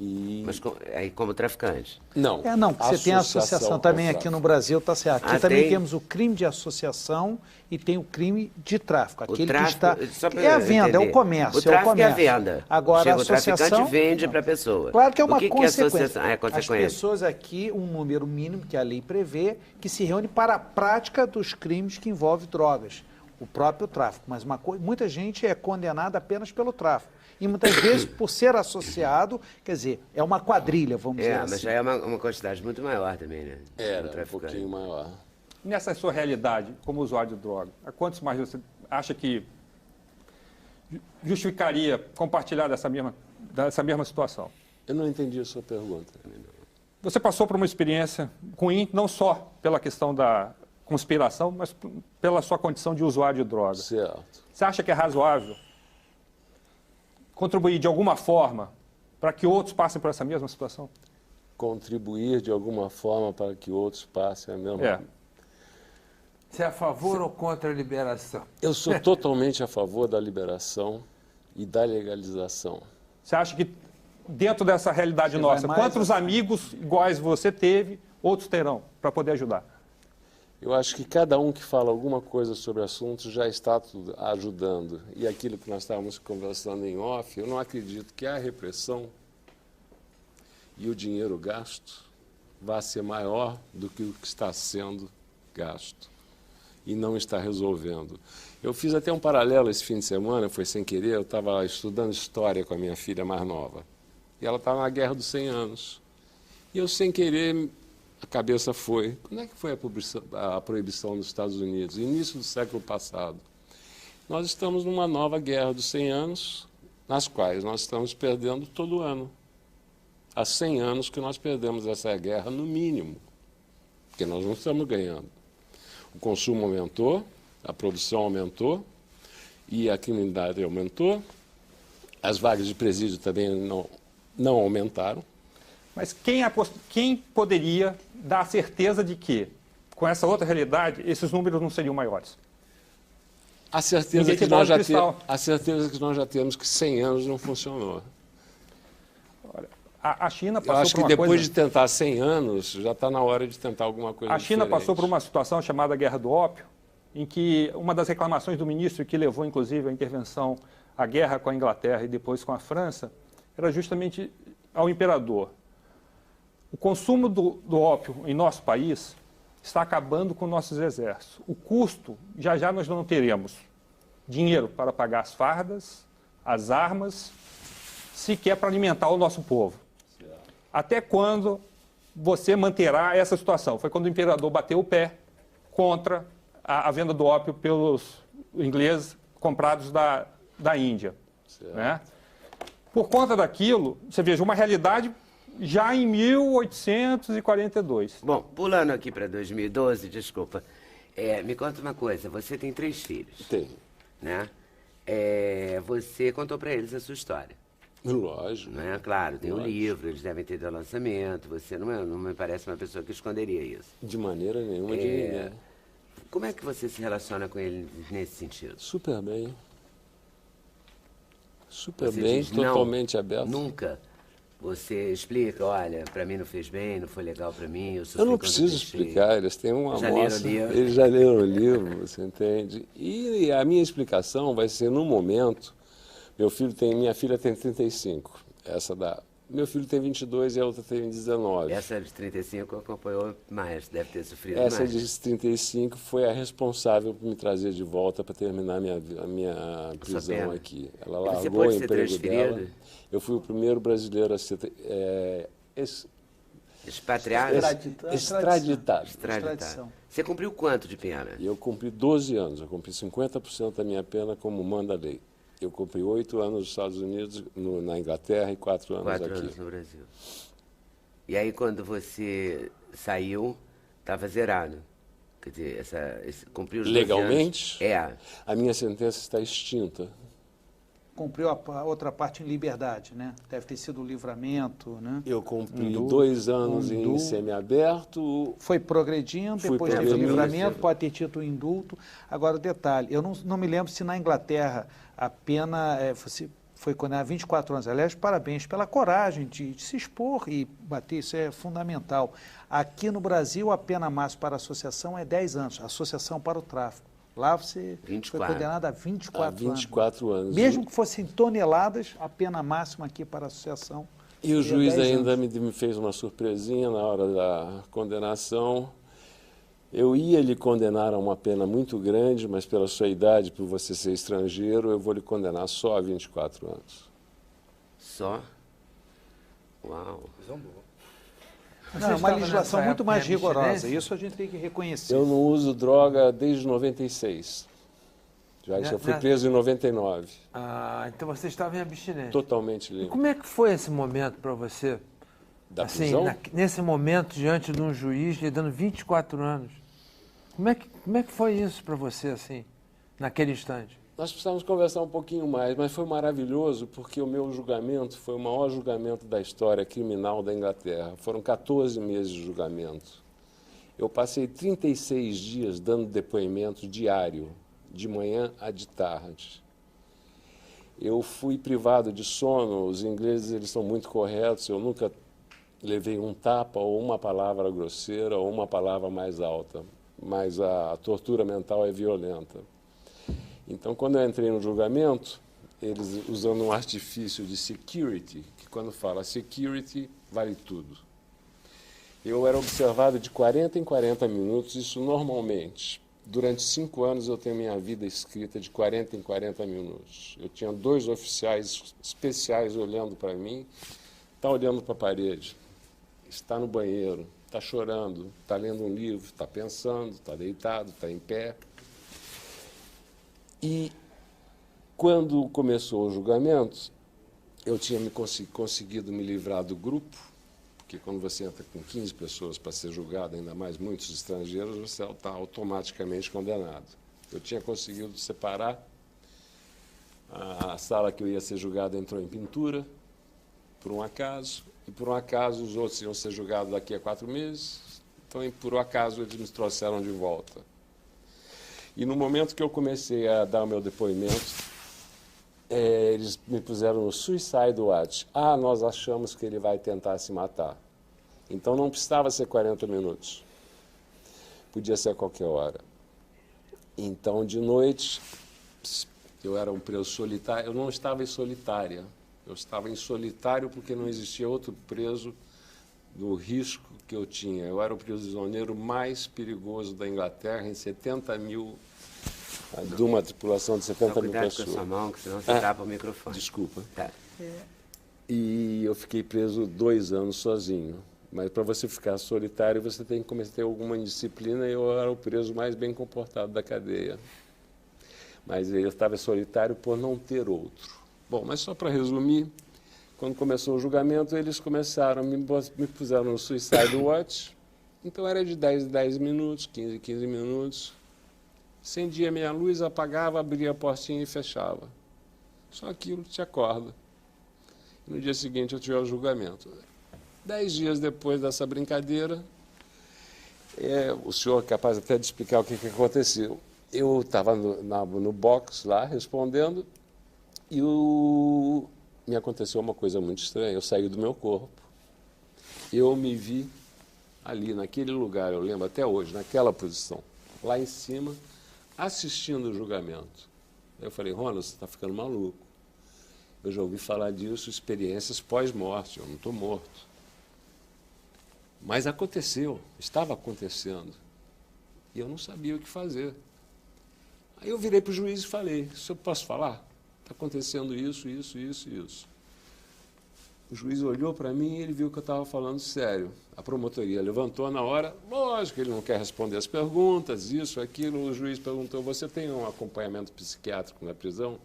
E... Mas aí como traficante? Não. Não, você tem a associação também aqui no Brasil, tá certo. Aqui também temos o crime de associação e tem o crime de tráfico. Aquele tráfico, que está... É a venda, entender. é o comércio. O tráfico é é a venda. Agora, chega a associação... o traficante vende para a pessoa. Claro que é uma o que consequência. Que é associação? É consequência. As pessoas aqui, um número mínimo que a lei prevê, que se reúne para a prática dos crimes que envolvem drogas. O próprio tráfico. Mas muita gente é condenada apenas pelo tráfico. E muitas vezes, por ser associado, quer dizer, é uma quadrilha, vamos dizer assim. Mas já é uma quantidade muito maior também, né? Era um pouquinho maior. Nessa sua realidade, como usuário de droga, a quantos mais você acha que justificaria compartilhar dessa mesma situação? Eu não entendi a sua pergunta. Você passou por uma experiência ruim, não só pela questão da conspiração, mas pela sua condição de usuário de droga. Certo. Você acha que é razoável contribuir de alguma forma para que outros passem por essa mesma situação? Contribuir de alguma forma para que outros passem a mesma... Você é a favor ou contra a liberação? Eu sou totalmente a favor da liberação e da legalização. Você acha que dentro dessa realidade nossa, quantos amigos iguais você teve, outros terão para poder ajudar? Eu acho que cada um que fala alguma coisa sobre o assunto já está ajudando. E aquilo que nós estávamos conversando em off, eu não acredito que a repressão e o dinheiro gasto vá ser maior do que o que está sendo gasto e não está resolvendo. Eu fiz até um paralelo esse fim de semana, foi sem querer, eu estava estudando história com a minha filha mais nova. E ela estava na Guerra dos 100 anos. E eu, sem querer, a cabeça foi, quando é que foi a proibição nos Estados Unidos? Início do século passado. Nós estamos numa nova guerra dos 100 anos, nas quais nós estamos perdendo todo ano. Há 100 anos que nós perdemos essa guerra, no mínimo, porque nós não estamos ganhando. O consumo aumentou, a produção aumentou e a criminalidade aumentou. As vagas de presídio também não aumentaram. Mas quem poderia dar a certeza de que, com essa outra realidade, esses números não seriam maiores? A certeza que nós já temos que 100 anos não funcionou. Olha, a China passou Eu acho por uma que depois coisa... de tentar 100 anos, já está na hora de tentar alguma coisa diferente. A China passou por uma situação chamada Guerra do Ópio, em que uma das reclamações do ministro, que levou inclusive a intervenção, a guerra com a Inglaterra e depois com a França, era justamente ao imperador. O consumo do ópio em nosso país está acabando com nossos exércitos. O custo, já nós não teremos dinheiro para pagar as fardas, as armas, sequer para alimentar o nosso povo. Até quando você manterá essa situação? Foi quando o imperador bateu o pé contra a venda do ópio pelos ingleses comprados da Índia. Né? Por conta daquilo, você veja, uma realidade já em 1842. Bom, pulando aqui para 2012, desculpa, me conta uma coisa, você tem 3 filhos. Tenho. Né? Você contou para eles a sua história. Lógico. Não é? Claro, tem um livro, eles devem ter dado lançamento, você não me parece uma pessoa que esconderia isso. De maneira nenhuma, de ninguém. Como é que você se relaciona com ele nesse sentido? Super bem. Super Você bem, diz, não, totalmente aberto. Nunca. Você explica, olha, para mim não fez bem, não foi legal para mim, eu sofri Eu não quando preciso deixei. explicar, eles têm uma Já leram o amostra, livro. eles já leram o livro, você entende? E a minha explicação vai ser no momento, minha filha tem 35, meu filho tem 22 e a outra tem 19. Essa de 35 acompanhou mais, deve ter sofrido Essa mais. de 35 foi a responsável por me trazer de volta para terminar a minha prisão pena. aqui. Ela Você largou pode o ser emprego transferido? dela. Eu fui o primeiro brasileiro a ser Expatriado? extraditado. Extradição. Você cumpriu quanto de pena? E eu cumpri 12 anos, eu cumpri 50% da minha pena como manda a lei. Eu cumpri 8 anos nos Estados Unidos, na Inglaterra, e 4 anos 4 aqui. anos no Brasil. E aí quando você saiu, estava zerado. Quer dizer, cumpriu os 12 Legalmente? anos. É. A minha sentença está extinta. Cumpriu a outra parte em liberdade, né? Deve ter sido o livramento, né? Eu cumpri 2 anos em semiaberto. Foi progredindo, Fui depois teve o progredindo. livramento, pode ter tido o indulto. Agora, detalhe, eu não me lembro se na Inglaterra a pena foi condenada a 24 anos. Aliás, parabéns pela coragem de se expor e bater, isso é fundamental. Aqui no Brasil, a pena máxima para a associação é 10 anos, associação para o tráfico. Lá você 24. foi condenado a 24 anos. 24 anos. Mesmo que fossem toneladas, a pena máxima aqui para a associação. E o seria juiz 10 ainda anos. me fez uma surpresinha na hora da condenação. Eu ia lhe condenar a uma pena muito grande, mas pela sua idade, por você ser estrangeiro, eu vou lhe condenar só a 24 anos. Só? Uau. Não, é uma legislação muito mais rigorosa. Isso a gente tem que reconhecer. Eu não uso droga desde 96. Eu fui preso em 99. Ah, então você estava em abstinência. Totalmente E limpo. como é que foi esse momento para você? Da Assim, prisão? nesse momento, diante de um juiz lhe dando 24 anos. Como é que foi isso para você, assim, naquele instante? Nós precisamos conversar um pouquinho mais, mas foi maravilhoso porque o meu julgamento foi o maior julgamento da história criminal da Inglaterra. Foram 14 meses de julgamento. Eu passei 36 dias dando depoimento diário, de manhã a de tarde. Eu fui privado de sono, os ingleses eles são muito corretos, eu nunca levei um tapa ou uma palavra grosseira ou uma palavra mais alta, mas a tortura mental é violenta. Então, quando eu entrei no julgamento, eles usando um artifício de security, que quando fala security, vale tudo. Eu era observado de 40 em 40 minutos, isso normalmente. Durante 5 anos eu tenho minha vida escrita de 40 em 40 minutos. Eu tinha 2 oficiais especiais olhando para mim, está olhando para a parede, está no banheiro, está chorando, está lendo um livro, está pensando, está deitado, está em pé. E quando começou o julgamento, eu tinha conseguido me livrar do grupo, porque quando você entra com 15 pessoas para ser julgado, ainda mais muitos estrangeiros, você está automaticamente condenado. Eu tinha conseguido separar, a sala que eu ia ser julgado entrou em pintura, por um acaso, e por um acaso os outros iam ser julgados daqui a 4 meses, então por um acaso eles me trouxeram de volta. E no momento que eu comecei a dar o meu depoimento, eles me puseram no suicide watch. Ah, nós achamos que ele vai tentar se matar. Então não precisava ser 40 minutos. Podia ser a qualquer hora. Então, de noite, eu era um preso solitário. Eu não estava em solitária. Eu estava em solitário porque não existia outro preso do risco que eu tinha. Eu era o prisioneiro mais perigoso da Inglaterra, em 70 mil, de uma tripulação de 70 mil pessoas. Cuidado com a sua mão, que senão você tapa o microfone. Desculpa. Tá. E eu fiquei preso 2 anos sozinho. Mas para você ficar solitário, você tem que cometer alguma indisciplina, e eu era o preso mais bem comportado da cadeia. Mas eu estava solitário por não ter outro. Bom, mas só para resumir, quando começou o julgamento, eles começaram, me puseram no suicide watch, então era de 10 em 10 minutos, 15 em 15 minutos. Acendia minha luz, apagava, abria a portinha e fechava. Só aquilo te acorda. E no dia seguinte eu tive o julgamento. 10 dias depois dessa brincadeira, o senhor é capaz até de explicar o que aconteceu. Eu estava no box lá, respondendo, e me aconteceu uma coisa muito estranha. Eu saí do meu corpo, eu me vi ali, naquele lugar, eu lembro até hoje, naquela posição, lá em cima, assistindo o julgamento. Eu falei, Ronald, você está ficando maluco. Eu já ouvi falar disso, experiências pós-morte, eu não estou morto. Mas aconteceu, estava acontecendo. E eu não sabia o que fazer. Aí eu virei para o juiz e falei, se eu posso falar? Está acontecendo isso, isso, isso e isso. O juiz olhou para mim e ele viu que eu estava falando sério. A promotoria levantou na hora, lógico, ele não quer responder as perguntas, isso, aquilo. O juiz perguntou, você tem um acompanhamento psiquiátrico na prisão?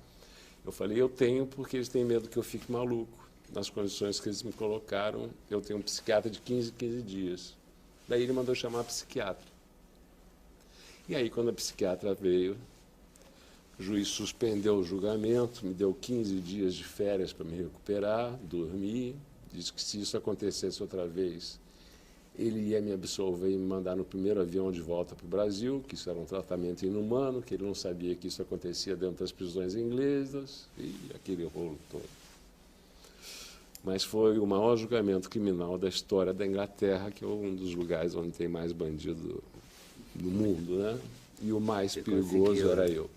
Eu falei, eu tenho porque eles têm medo que eu fique maluco. Nas condições que eles me colocaram, eu tenho um psiquiatra de 15 dias. Daí ele mandou chamar a psiquiatra. E aí, quando a psiquiatra veio, o juiz suspendeu o julgamento, me deu 15 dias de férias para me recuperar, dormir, disse que se isso acontecesse outra vez, ele ia me absolver e me mandar no primeiro avião de volta para o Brasil, que isso era um tratamento inumano, que ele não sabia que isso acontecia dentro das prisões inglesas, e aquele rolo todo. Mas foi o maior julgamento criminal da história da Inglaterra, que é um dos lugares onde tem mais bandido no mundo, né? E o mais perigoso era eu.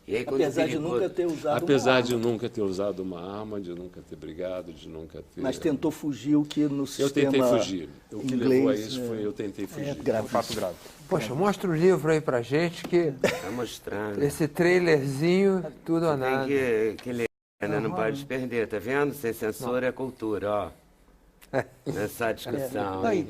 E aí, Apesar de nunca ter usado Apesar uma arma. de nunca ter usado uma arma, de nunca ter brigado, de nunca ter... Mas tentou fugir, o que no sistema Eu tentei fugir. O que inglês, levou a isso foi eu tentei fugir. grave. Fato grave. Poxa, mostra o livro aí pra gente, que Está mostrando. esse trailerzinho, tudo ou Tem nada. que ler, né? Não pode perder, tá vendo? Sem censura é cultura, ó. Nessa discussão. Não, e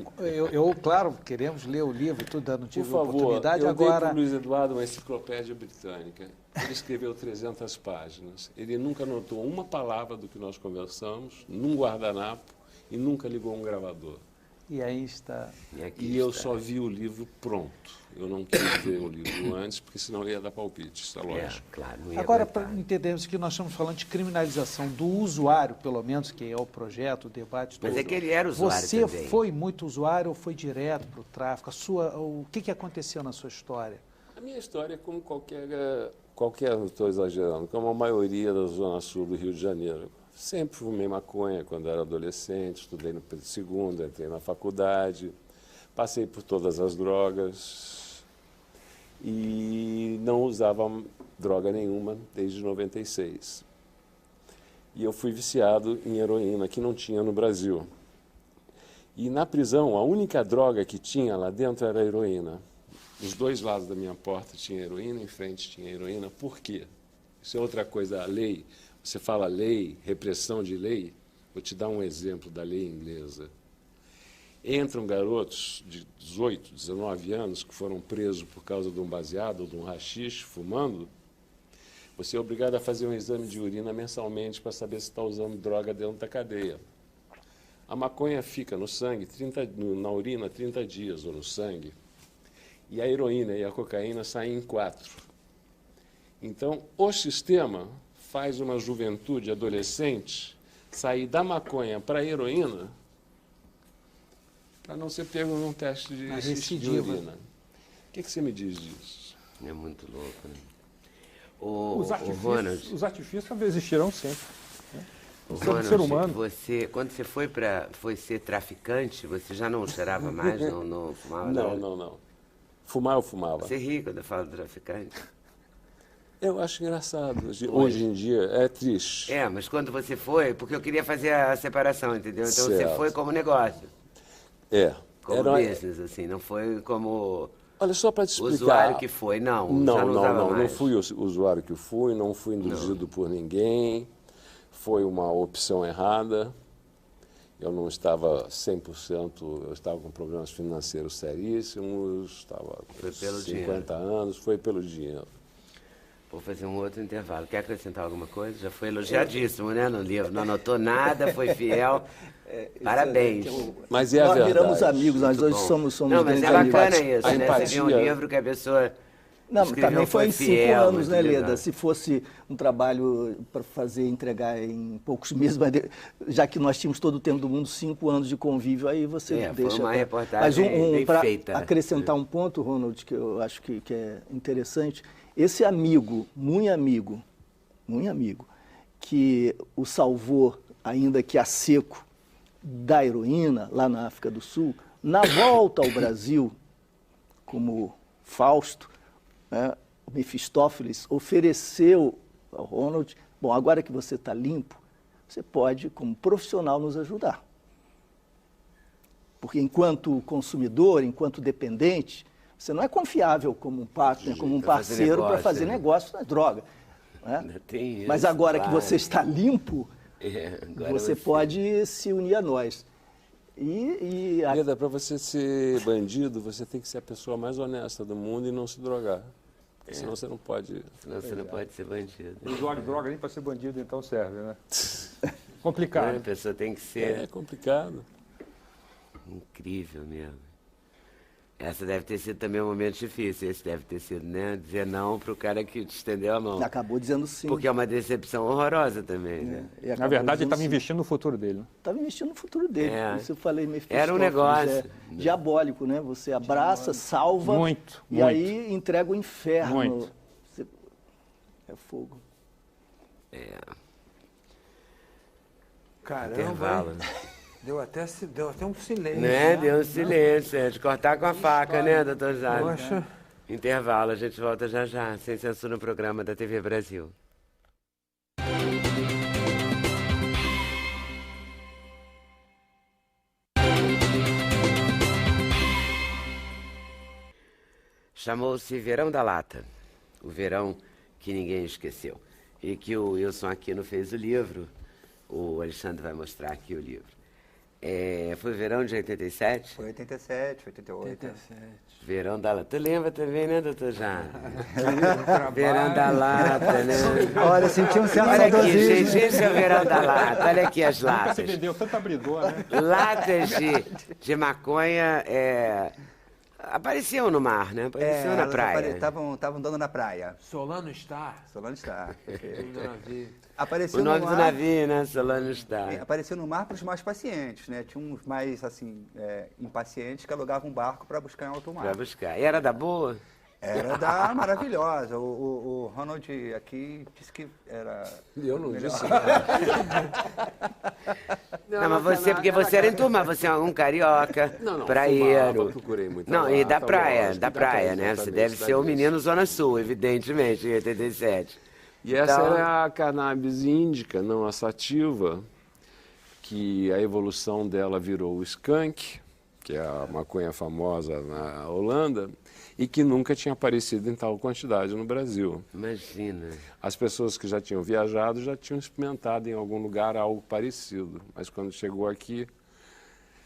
eu, claro, queremos ler o livro, tudo, não Por tive favor, oportunidade. eu dei Agora, para o Luiz Eduardo uma enciclopédia britânica. Ele escreveu 300 páginas. Ele nunca anotou uma palavra do que nós conversamos, num guardanapo, e nunca ligou um gravador. e aí está... E eu só vi o livro pronto. Eu não quis ver o livro antes, porque senão ia dar palpite, isso é lógico. Claro, não ia Agora, aguentar. para entendermos que nós estamos falando de criminalização do usuário, pelo menos, que é o projeto, o debate todo. Mas é que ele era usuário Você também. foi muito usuário ou foi direto para o tráfico? O que aconteceu na sua história? A minha história é como qualquer, não estou exagerando, como a maioria da Zona Sul do Rio de Janeiro. Sempre fumei maconha quando era adolescente, estudei no Pedro II, entrei na faculdade, passei por todas as drogas e não usava droga nenhuma desde 96. E eu fui viciado em heroína, que não tinha no Brasil. E na prisão, a única droga que tinha lá dentro era a heroína. Dos dois lados da minha porta tinha heroína, em frente tinha heroína. Por quê? Isso é outra coisa, a lei. Você fala lei, repressão de lei. Vou te dar um exemplo da lei inglesa. Entram garotos de 18, 19 anos que foram presos por causa de um baseado ou de um haxixe, fumando. Você é obrigado a fazer um exame de urina mensalmente para saber se está usando droga dentro da cadeia. A maconha fica no sangue, na urina, 30 dias, ou no sangue. E a heroína e a cocaína saem em 4. Então, o sistema faz uma juventude adolescente sair da maconha para a heroína para não ser pego num teste de urina. O que você me diz disso? É muito louco, né? Os artifícios talvez existirão sempre. O Você é um Ronald, ser humano. quando você foi ser traficante, você já não cheirava mais, não fumava nada? Não. Fumar eu fumava. Você ri quando eu falo do traficante? Eu acho engraçado. Hoje em dia é triste. É, mas quando você foi, porque eu queria fazer a separação, entendeu? Então você Certo. foi como negócio, É. como business, assim, não foi como Olha, só para te explicar. usuário que foi, não. Já não usava Não mais. fui o usuário que fui, não fui induzido por ninguém. Foi uma opção errada. Eu não estava 100%, eu estava com problemas financeiros seríssimos, estava com Foi pelo 50 anos, foi pelo dinheiro. Vou fazer um outro intervalo. Quer acrescentar alguma coisa? Já foi elogiadíssimo, né, no livro. Não anotou nada, foi fiel. Parabéns. Mas é a Nós verdade. viramos amigos, nós hoje Bom. somos Não, mas grandes é amigos. bacana isso, A né? Você vê um empatia. livro que a pessoa Não, escreveu, também foi em 5 fiel, anos, né, muito Leda? legal. Se fosse um trabalho para fazer, entregar em poucos meses, mas já que nós tínhamos todo o tempo do mundo, 5 anos de convívio, aí você Foi deixa... uma reportagem bem para feita. acrescentar um ponto, Ronald, que eu acho que é interessante, esse amigo, muito amigo, que o salvou, ainda que a seco, da heroína, lá na África do Sul, na volta ao Brasil, como Fausto, né, o Mefistófeles ofereceu ao Ronald, bom, agora que você está limpo, você pode, como profissional, nos ajudar. Porque enquanto consumidor, enquanto dependente, você não é confiável como um partner, como um parceiro para fazer negócio na droga. Né? Tem isso, mas agora claro. que você está limpo, agora você pode se unir a nós. Leda, para você ser bandido, você tem que ser a pessoa mais honesta do mundo e não se drogar. Senão você não pode... Senão você não pode ser bandido. Não joga droga nem para ser bandido, então serve, né? Complicado. A pessoa tem que ser... É complicado. Incrível mesmo. Essa deve ter sido também um momento difícil. Esse deve ter sido, né? Dizer não para o cara que te estendeu a mão. Acabou dizendo sim. Porque é uma decepção horrorosa também, né? Na verdade, ele estava investindo no futuro dele. Né? Estava investindo no futuro dele. Isso eu falei, era um negócio. Diabólico, né? Você abraça, salva e aí entrega o inferno. Muito. É fogo. Caramba. Intervalo. Deu até um silêncio. Né? Deu um silêncio. É de cortar com a faca, né, doutor Jade? Poxa. Intervalo, a gente volta já já. Sem Censura no programa da TV Brasil. Chamou-se Verão da Lata. O verão que ninguém esqueceu. E que o Wilson Aquino fez o livro. O Alexandre vai mostrar aqui o livro. Foi verão de 87? Foi 87, 88. 87. Verão da Lata. Tu lembra também, né, doutor Jade? Verão da Lata, né? Olha, senti um certo Olha aqui, saudosismo. gente, esse é o Verão da Lata. Olha aqui as Nunca se latas. vendeu tanta abridor, né? Latas de maconha apareciam no mar, né? Apareciam na praia. Estavam andando na praia. Solano Star. Solano Star. No navio. Apareceu O nome no do mar, navio, né? Solano Star. Apareceu no mar para os mais pacientes, né? Tinha uns mais, assim, impacientes que alugavam um barco para buscar em alto mar. Pra buscar. E era da boa? Era da maravilhosa. O Ronald aqui disse que era... Eu não disse Não, mas você, porque você era enturmado, você é um carioca, praieiro. Procurei muito. Não, e da lata, praia, lógico, da praia, né? Você deve ser o menino Zona Sul, evidentemente, em 87. E essa Então- era a cannabis índica, não a sativa, que a evolução dela virou o skunk, que é a maconha famosa na Holanda, e que nunca tinha aparecido em tal quantidade no Brasil. Imagina. As pessoas que já tinham viajado já tinham experimentado em algum lugar algo parecido, mas quando chegou aqui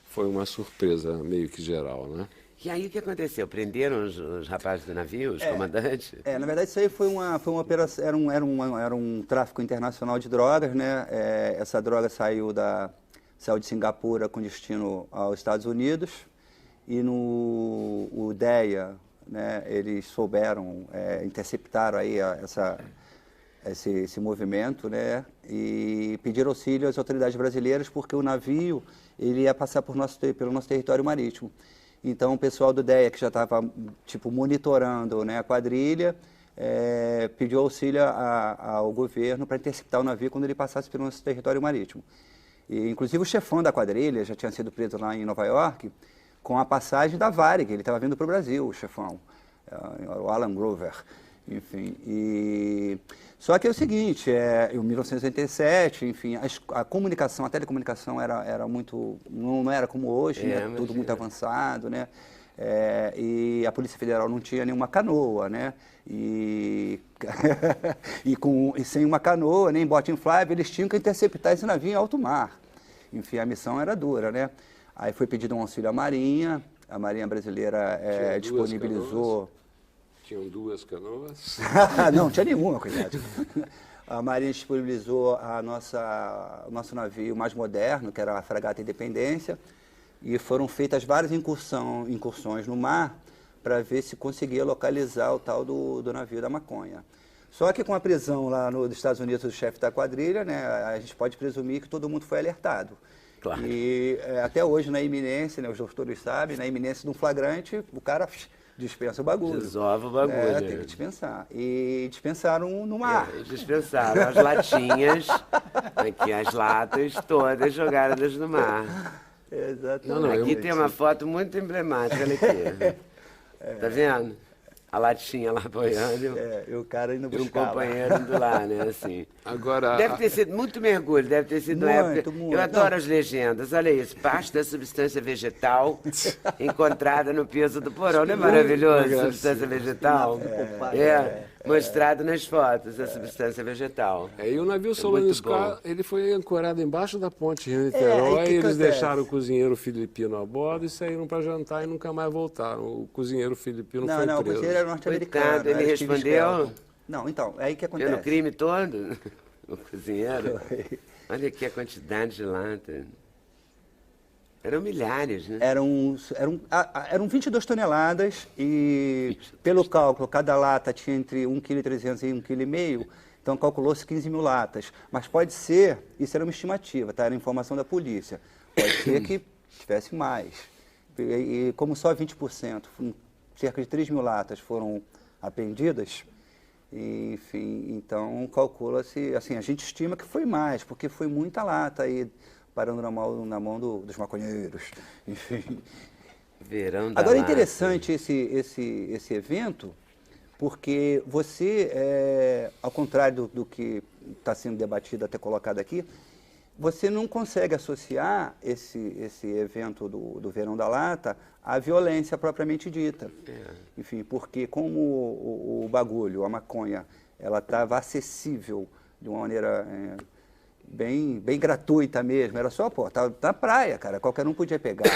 foi uma surpresa meio que geral, né? E aí o que aconteceu? Prenderam os rapazes do navio, os comandantes? Na verdade, isso aí foi uma operação, era um tráfico internacional de drogas, né? Essa droga saiu de Singapura com destino aos Estados Unidos e o DEA, né? Eles souberam, interceptaram aí esse movimento, né? E pediram auxílio às autoridades brasileiras porque o navio ele ia passar pelo nosso território marítimo. Então, o pessoal do DEA, que já estava monitorando, né, a quadrilha, pediu auxílio ao governo para interceptar o navio quando ele passasse pelo nosso território marítimo. E, inclusive, o chefão da quadrilha já tinha sido preso lá em Nova York com a passagem da Varig, ele estava vindo para o Brasil, o chefão, o Alan Grover. Enfim, só que é o seguinte, em 1987, enfim, a comunicação, a telecomunicação não era como hoje, né? Tudo muito avançado, né? E a Polícia Federal não tinha nenhuma canoa, né? E sem uma canoa, nem bote inflável, eles tinham que interceptar esse navio em alto mar. Enfim, a missão era dura, né? Aí foi pedido um auxílio à Marinha, a Marinha Brasileira disponibilizou... Tinham duas canoas? Não tinha nenhuma, coitado. A Marinha disponibilizou o nosso navio mais moderno, que era a Fragata Independência, e foram feitas várias incursões no mar para ver se conseguia localizar o tal do navio da maconha. Só que com a prisão lá nos Estados Unidos do chefe da quadrilha, né, a gente pode presumir que todo mundo foi alertado. Claro. E até hoje, na iminência, né, os doutores sabem, na iminência de um flagrante, o cara dispensa o bagulho. Desova o bagulho. Tem que dispensar. E dispensaram no mar. Dispensaram as latinhas, aqui as latas todas jogadas no mar. Exatamente. Aqui tem uma foto muito emblemática, olha aqui. Tá vendo? A latinha lá boiando E o cara indo e um buscar. companheiro indo lá, né? Assim. Agora, Deve ter sido muito mergulho, deve ter sido uma época. Eu adoro as legendas, olha isso. Parte da substância vegetal encontrada no piso do porão. Não é maravilhoso? Substância vegetal? Mostrado nas fotos, a substância vegetal. E o navio muito Solano Scar, bom. ele foi ancorado embaixo da ponte Rio-Niterói, aí que eles acontece? deixaram o cozinheiro filipino a bordo e saíram para jantar e nunca mais voltaram. O cozinheiro filipino foi Não, o preso. cozinheiro era norte-americano. Coitado, ele era Steve respondeu? Skelton. Não, então, é aí que acontece. Pelo crime todo? O cozinheiro? Olha aqui a quantidade de lata. Eram milhares, né? Eram 22 toneladas e, pelo cálculo, cada lata tinha entre 1,3 kg e 1,5 kg, então calculou-se 15 mil latas. Mas pode ser, isso era uma estimativa, tá? Era informação da polícia, pode ser que tivesse mais. E como só 20%, cerca de 3 mil latas foram apreendidas, enfim, então calcula-se, assim, a gente estima que foi mais, porque foi muita lata aí, parando na mão dos maconheiros, enfim. Verão da Agora é lata. interessante esse evento, porque você, ao contrário do que está sendo debatido até colocado aqui, você não consegue associar esse evento do Verão da Lata à violência propriamente dita. Enfim, porque como o bagulho, a maconha, ela estava acessível de uma maneira bem gratuita mesmo, era só, tá na praia, cara, qualquer um podia pegar.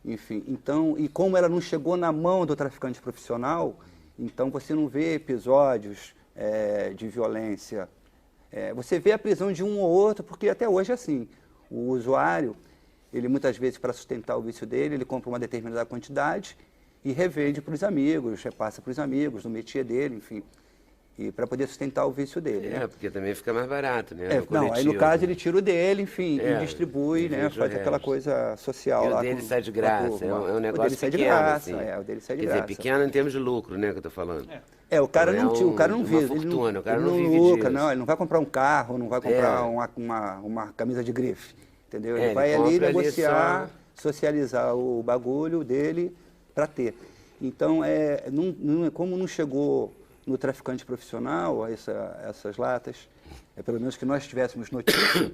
Enfim, então, e como ela não chegou na mão do traficante profissional, então você não vê episódios de violência. Você vê a prisão de um ou outro, porque até hoje é assim. O usuário, ele muitas vezes, para sustentar o vício dele, ele compra uma determinada quantidade e revende para os amigos, repassa para os amigos, no métier dele, enfim, e para poder sustentar o vício dele. Né? Porque também fica mais barato, né? No Não, aí no coletivo. caso ele tira o dele, enfim, e distribui, né? divide o Faz aquela resto. coisa social E lá. o dele com- sai de com a graça, turma. é um O dele negócio sai de pequeno, graça, assim. o dele sai de Quer graça. dizer, pequeno em termos de lucro, né, que eu tô falando. O cara Não é não, o cara não uma vive. fortuna, o cara ele não vive lucra, disso. não, ele não vai comprar um carro, não vai comprar uma camisa de grife, entendeu? Ele Ele vai ali compra ali negociar, só- socializar o bagulho dele para ter. Então, como não chegou no traficante profissional essas latas, pelo menos que nós tivéssemos notícia.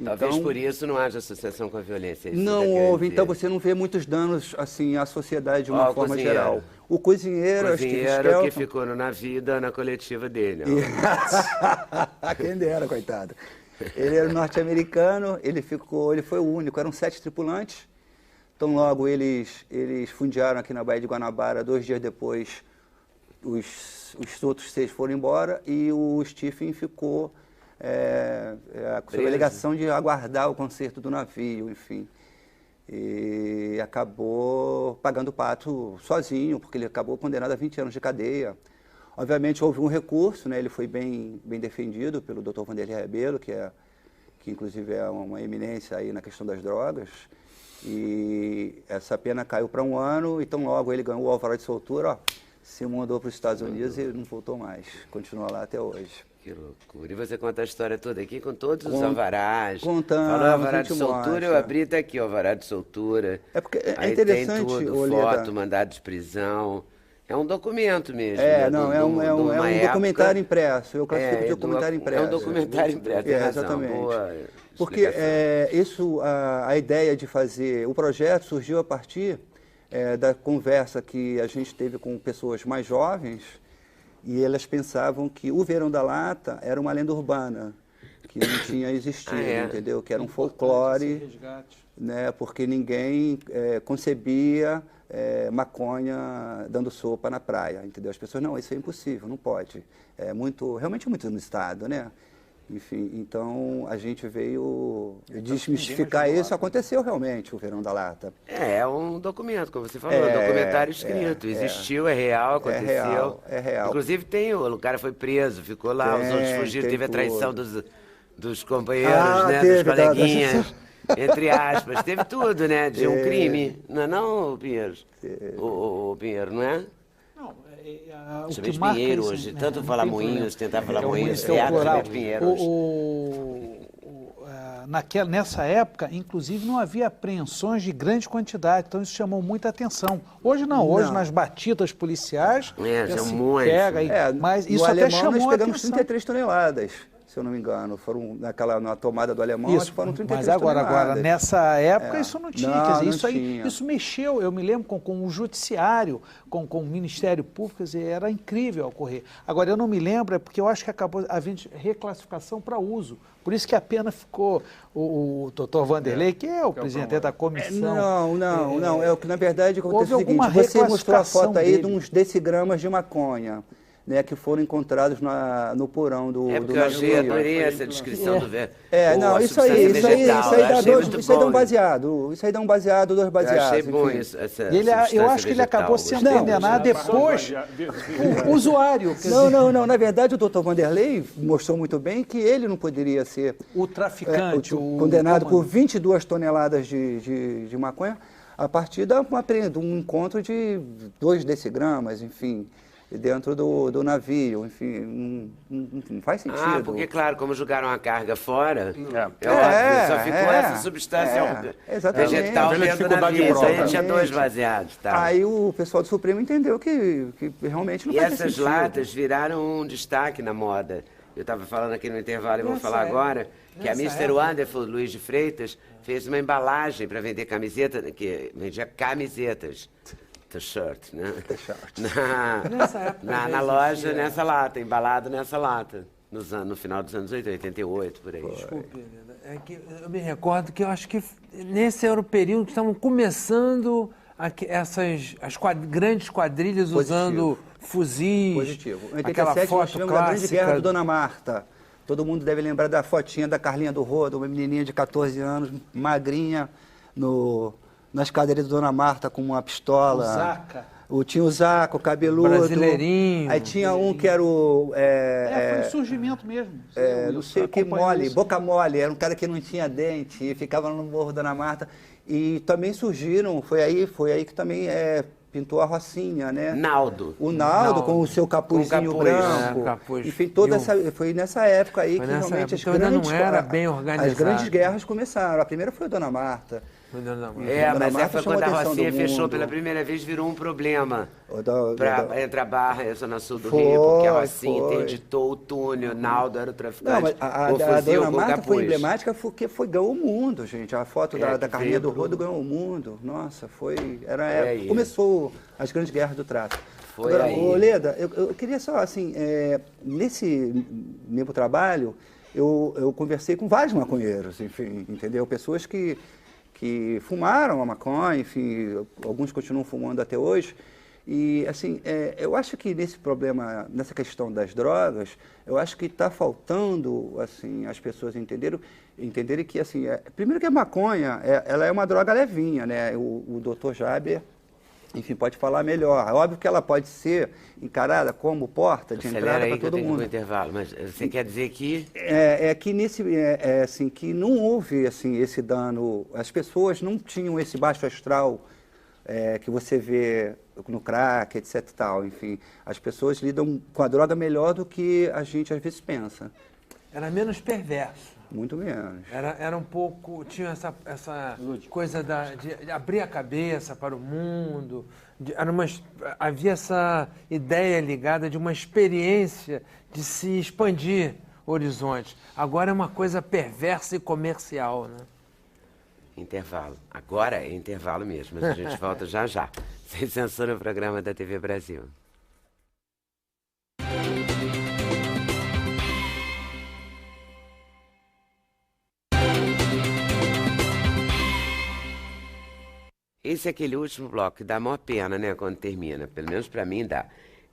Talvez então, por isso não haja associação com a violência. é isso que não você tá querendo houve, então dizer. você não vê muitos danos assim à sociedade de uma Ó, o forma cozinheiro. geral. O cozinheiro, O o Steve cozinheiro que Skelton, ficou no navio da Ana coletiva dele. ó. Quem dera, coitado. Ele era norte-americano, ele foi o único, eram 7 tripulantes. Então logo eles fundearam aqui na Baía de Guanabara, 2 dias depois os outros 6 foram embora e o Stephen ficou sob a alegação de aguardar o conserto do navio, enfim. E acabou pagando o pato sozinho, porque ele acabou condenado a 20 anos de cadeia. Obviamente houve um recurso, né? Ele foi bem defendido pelo Dr. Vanderlei Rebelo, que inclusive é uma eminência aí na questão das drogas. E essa pena caiu para 1 ano, então logo ele ganhou o alvará de soltura, ó, se mudou para os Estados Unidos e ele não voltou mais. Continua lá até hoje. Que loucura. E você conta a história toda aqui com todos os alvarás. Contamos, Falou alvará a de gente soltura, mostra. eu abri, tá aqui o alvará de soltura. É porque é Aí interessante, tem tudo, Oleda. foto, mandado de prisão. É um documento mesmo. É, né? não, de uma um época. documentário impresso. Eu classifico de do- documentário impresso. É um documentário impresso, tem razão. Exatamente. Boa Porque explicação. a ideia de fazer o projeto surgiu a partir da conversa que a gente teve com pessoas mais jovens e elas pensavam que o Verão da Lata era uma lenda urbana, que não tinha existido, entendeu? Que era um folclore, Resgate. né? Porque ninguém concebia maconha dando sopa na praia, entendeu? As pessoas, não, isso é impossível, não pode. Realmente muito no estado, né? Enfim, então a gente veio desmistificar isso, aconteceu realmente o Verão da Lata. É um documento, como você falou, um documentário escrito. Existiu, é real, aconteceu. É real. Inclusive o cara foi preso, ficou lá, os outros fugiram, tem teve a traição tudo. dos companheiros, né? teve, dos coleguinhas, entre aspas. Teve tudo, né? De um crime. Não é não, Pinheiro? O Pinheiro, não é? O Principalmente que marca Pinheiro isso, hoje, né? tanto Não falar tem Moinhos, problema. tentar falar É o Moinhos, município plural. Pinheiro hoje. Nessa época, inclusive, não havia apreensões de grande quantidade, então isso chamou muita atenção. Hoje não, hoje nas batidas policiais, já são se muitos. pega, mas no isso até Alemão chamou nós a pegamos atenção. 33 toneladas, se eu não me engano. Foram na tomada do Alemão, acho Isso, que foram 33 mas toneladas. agora, nessa época, isso não tinha. Não, Quer dizer, não isso, tinha. isso mexeu, eu me lembro, com o Judiciário, com o Ministério Público, quer dizer, era incrível ocorrer. Agora, eu não me lembro, é porque eu acho que acabou havendo reclassificação para uso. Por isso que a pena ficou, o doutor Vanderlei, que é o presidente da comissão. Não. É o que, na verdade, acontece o seguinte: alguma você mostrou a foto aí dele. de uns decigramas de maconha, né, que foram encontrados no porão do Porque do eu achei, navio. adorei essa descrição do velho. Não, isso aí dá um baseado. Isso aí dá um baseado, 2 baseados. Eu achei bom enfim. isso. Essa E eu substância acho que ele vegetal, acabou sendo gostei. condenado depois, o usuário. Quer dizer, Não. Na verdade, o doutor Vanderlei mostrou muito bem que ele não poderia ser o traficante, condenado por 22 toneladas de maconha a partir de um encontro de 2 decigramas, enfim, dentro do navio, enfim, não faz sentido. Porque, claro, como jogaram a carga fora, É, só ficou essa substância exatamente. vegetal Velha dentro do dificuldade de navio. prova. Aí tinha 2 vaziados. Tá. Aí o pessoal do Supremo entendeu que realmente não E faz essas sentido. latas viraram um destaque na moda. Eu estava falando aqui no intervalo e vou falar agora que a Mr. Wonderful, Luiz de Freitas, fez uma embalagem para vender camiseta, que vendia camisetas. T-shirt, né? Na loja, nessa lata, embalado nessa lata. No final dos anos 80, 88, por aí. Desculpe, Linda. É que eu me recordo que eu acho que nesse era o período que estavam começando grandes quadrilhas usando fuzis. Positivo. Em Aquela 87 nós foto tivemos a grande clássica. guerra do Dona Marta. Todo mundo deve lembrar da fotinha da Carlinha do Rodo, uma menininha de 14 anos, magrinha, na escadaria do Dona Marta com uma pistola. O Zaca. Tinha o Zaca, o cabeludo. Brasileirinho. Aí tinha um que era o... foi um surgimento mesmo. não sei o que, boca mole. Era um cara que não tinha dente e ficava no Morro Dona Marta. E também surgiram, foi aí que também pintou a Rocinha, né? Naldo. O Naldo com o seu capuzinho branco. Capuz. Enfim, foi nessa época aí que realmente então ainda não era bem organizado. as grandes guerras começaram. A primeira foi a Dona Marta. Mas Marta foi chamou quando a atenção Rocinha do fechou mundo. pela primeira vez, virou um problema entre a Barra e a Zona Sul do Foi, Rio, porque a Rocinha foi. interditou o túnel, Naldo era o traficante. Não, mas a fuzil Dona com Marta capuz. foi emblemática porque ganhou o mundo, gente. A foto da que Carlinha veio do Rodo ganhou o mundo. Nossa, aí. começou as grandes guerras do tráfico. Foi Agora, aí. Leda, eu queria só, assim, nesse meu trabalho, eu conversei com vários maconheiros, enfim, entendeu? Pessoas que fumaram a maconha, enfim, alguns continuam fumando até hoje. E, assim, eu acho que nesse problema, nessa questão das drogas, eu acho que está faltando, assim, as pessoas entenderem que, assim, primeiro que a maconha, ela é uma droga levinha, né? O doutor Jaber, enfim, pode falar melhor. É óbvio que ela pode ser encarada como porta de entrada para todo mundo. No intervalo, mas você quer dizer que... Assim, que não houve, assim, esse dano, as pessoas não tinham esse baixo astral que você vê no crack, etc e tal, enfim. As pessoas lidam com a droga melhor do que a gente às vezes pensa. Era menos perverso. Muito menos. Era um pouco... Tinha essa coisa de abrir a cabeça para o mundo. Havia essa ideia ligada de uma experiência de se expandir horizontes. Agora é uma coisa perversa e comercial, né? Intervalo. Agora é intervalo mesmo, mas a gente volta já já. Sem censura, o programa da TV Brasil. Esse é aquele último bloco que dá maior pena, né, quando termina. Pelo menos para mim dá.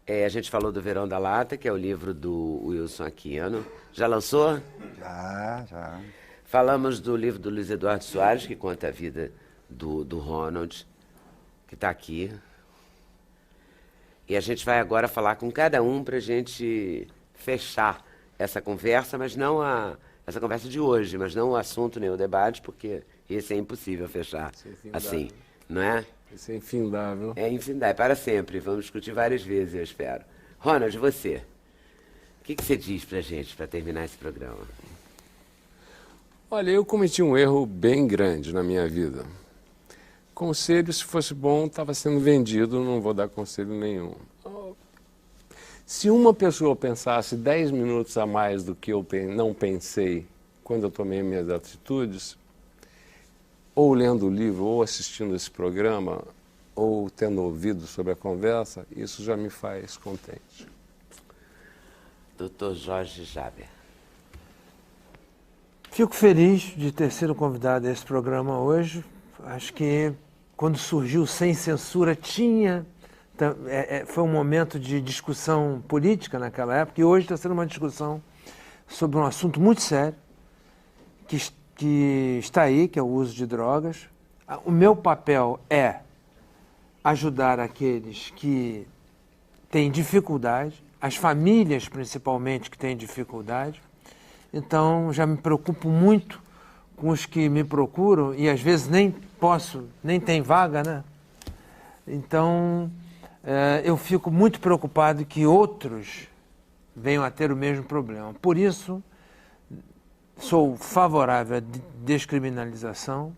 A gente falou do Verão da Lata, que é o livro do Wilson Aquino. Já lançou? Já. Falamos do livro do Luiz Eduardo Soares, que conta a vida do Ronald, que está aqui. E a gente vai agora falar com cada um para a gente fechar essa conversa, mas não essa conversa de hoje, mas não o assunto nem o debate, porque esse é impossível fechar assim. não é? Isso é infindável. É infindável, para sempre. Vamos discutir várias vezes, eu espero. Ronald, você? O que você diz pra gente, para terminar esse programa? Olha, eu cometi um erro bem grande na minha vida. Conselho, se fosse bom, estava sendo vendido, não vou dar conselho nenhum. Se uma pessoa pensasse 10 minutos a mais do que eu não pensei quando eu tomei minhas atitudes, ou lendo o livro, ou assistindo esse programa, ou tendo ouvido sobre a conversa, isso já me faz contente. Dr. Jorge Jaber. Fico feliz de ter sido convidado a esse programa hoje. Acho que quando surgiu Sem Censura foi um momento de discussão política naquela época, e hoje está sendo uma discussão sobre um assunto muito sério que está aí, que é o uso de drogas. O meu papel é ajudar aqueles que têm dificuldade, as famílias principalmente que têm dificuldade. Então já me preocupo muito com os que me procuram e às vezes nem tem vaga, né? Então eu fico muito preocupado que outros venham a ter o mesmo problema. Por isso, sou favorável à descriminalização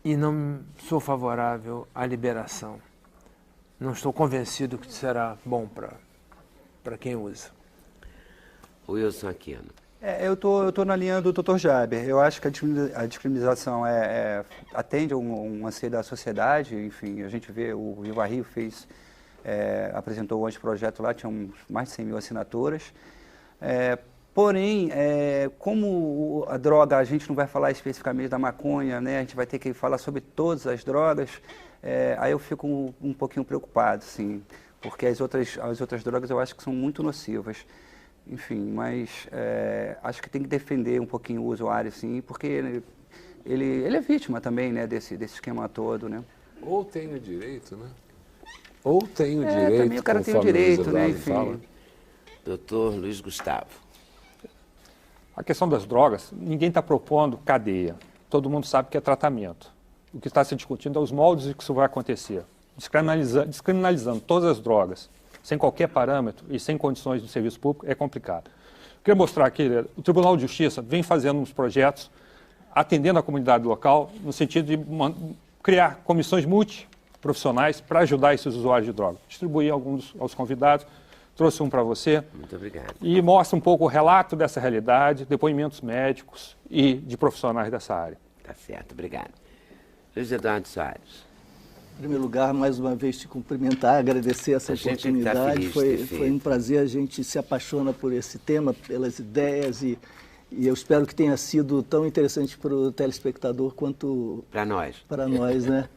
e não sou favorável à liberação. Não estou convencido que será bom para quem usa. Wilson Aquino. Eu tô na linha do Dr. Jaber. Eu acho que a descriminalização atende a um anseio da sociedade. Enfim, a gente vê, o Viva Rio apresentou um anteprojeto lá, tinha mais de 100 mil assinaturas. Porém, como a droga, a gente não vai falar especificamente da maconha, né? A gente vai ter que falar sobre todas as drogas, aí eu fico um pouquinho preocupado, sim, porque as outras drogas eu acho que são muito nocivas. Enfim, mas acho que tem que defender um pouquinho o usuário, sim, porque ele é vítima também, né, desse esquema todo, né? Ou tem o direito, né? Ou tem o direito, também o cara tem o direito, né, enfim. Fala. Doutor Luiz Gustavo. A questão das drogas, ninguém está propondo cadeia. Todo mundo sabe que é tratamento. O que está se discutindo é os moldes de que isso vai acontecer. Descriminalizando todas as drogas, sem qualquer parâmetro e sem condições de serviço público, é complicado. Queria mostrar aqui, o Tribunal de Justiça vem fazendo uns projetos, atendendo a comunidade local, no sentido de criar comissões multiprofissionais para ajudar esses usuários de droga. Distribuí alguns aos convidados, trouxe um para você. Muito obrigado. E mostra um pouco o relato dessa realidade, depoimentos médicos e de profissionais dessa área. Tá certo, obrigado. Luiz Eduardo Soares. Em primeiro lugar, mais uma vez te cumprimentar, agradecer essa oportunidade. Foi um prazer, a gente se apaixona por esse tema, pelas ideias e eu espero que tenha sido tão interessante para o telespectador quanto para nós. Para nós, né?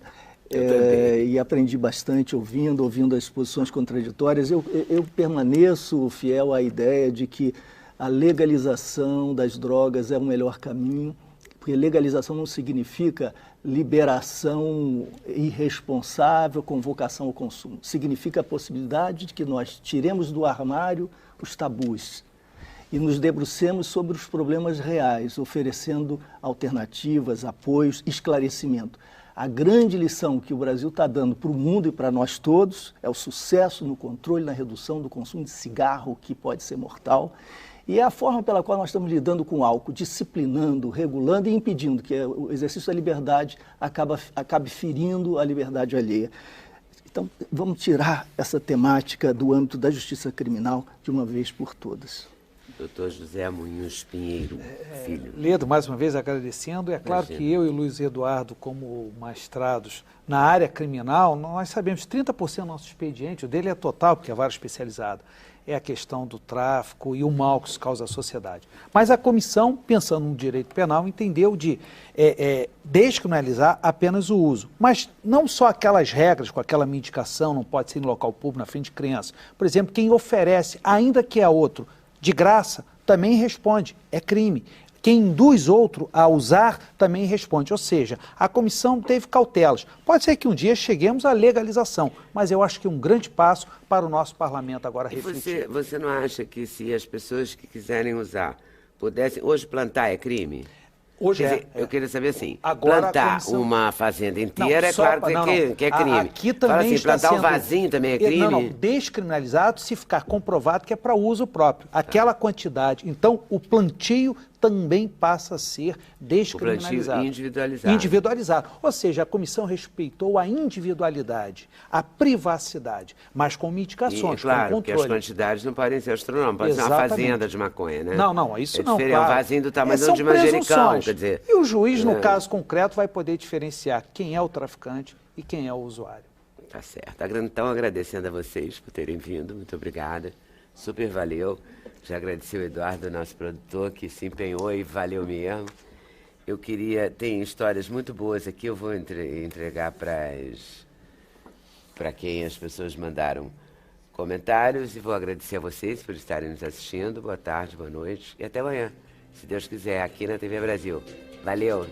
E aprendi bastante ouvindo as posições contraditórias. Eu permaneço fiel à ideia de que a legalização das drogas é o melhor caminho, porque legalização não significa liberação irresponsável com vocação ao consumo. Significa a possibilidade de que nós tiremos do armário os tabus e nos debrucemos sobre os problemas reais, oferecendo alternativas, apoios, esclarecimento. A grande lição que o Brasil está dando para o mundo e para nós todos é o sucesso no controle, na redução do consumo de cigarro, que pode ser mortal, e é a forma pela qual nós estamos lidando com o álcool, disciplinando, regulando e impedindo que o exercício da liberdade acabe ferindo a liberdade alheia. Então, vamos tirar essa temática do âmbito da justiça criminal de uma vez por todas. Doutor José Munhoz Pinheiro, filho. Ledo, mais uma vez agradecendo. É claro que eu e o Luiz Eduardo, como maestrados na área criminal, nós sabemos que 30% do nosso expediente, o dele é total, porque é vara especializada, é a questão do tráfico e o mal que isso causa à sociedade. Mas a comissão, pensando no direito penal, entendeu de descriminalizar apenas o uso. Mas não só aquelas regras, com aquela medicação, não pode ser em local público, na frente de criança. Por exemplo, quem oferece, ainda que é outro, de graça, também responde, é crime. Quem induz outro a usar também responde. Ou seja, a comissão teve cautelas. Pode ser que um dia cheguemos à legalização, mas eu acho que é um grande passo para o nosso parlamento agora refletir. Você não acha que se as pessoas que quiserem usar pudessem... Hoje plantar é crime? Hoje Quer dizer, eu queria saber assim, Agora plantar comissão... uma fazenda inteira é só claro pra- que é crime. Aqui também Fala assim, está plantar sendo... um vasinho também é crime? Não, descriminalizado se ficar comprovado que é para uso próprio. Aquela quantidade. Então, o plantio também passa a ser descriminalizado. O plantio individualizado. Individualizado. Ou seja, a comissão respeitou a individualidade, a privacidade, mas com mitigações, claro, com porque as controle. quantidades não podem ser astronômicas, pode ser uma Exatamente. fazenda de maconha, né? Não, isso é não, diferente, claro. É um vasinho do tamanho São de manjericão, presunções. quer dizer... E o juiz, no caso concreto, vai poder diferenciar quem é o traficante e quem é o usuário. Tá certo. Então, agradecendo a vocês por terem vindo, muito obrigada. Super valeu. Já agradeci o Eduardo, nosso produtor, que se empenhou e valeu mesmo. Eu queria... Tem histórias muito boas aqui, eu vou entregar para quem as pessoas mandaram comentários e vou agradecer a vocês por estarem nos assistindo. Boa tarde, boa noite e até amanhã, se Deus quiser, aqui na TV Brasil. Valeu!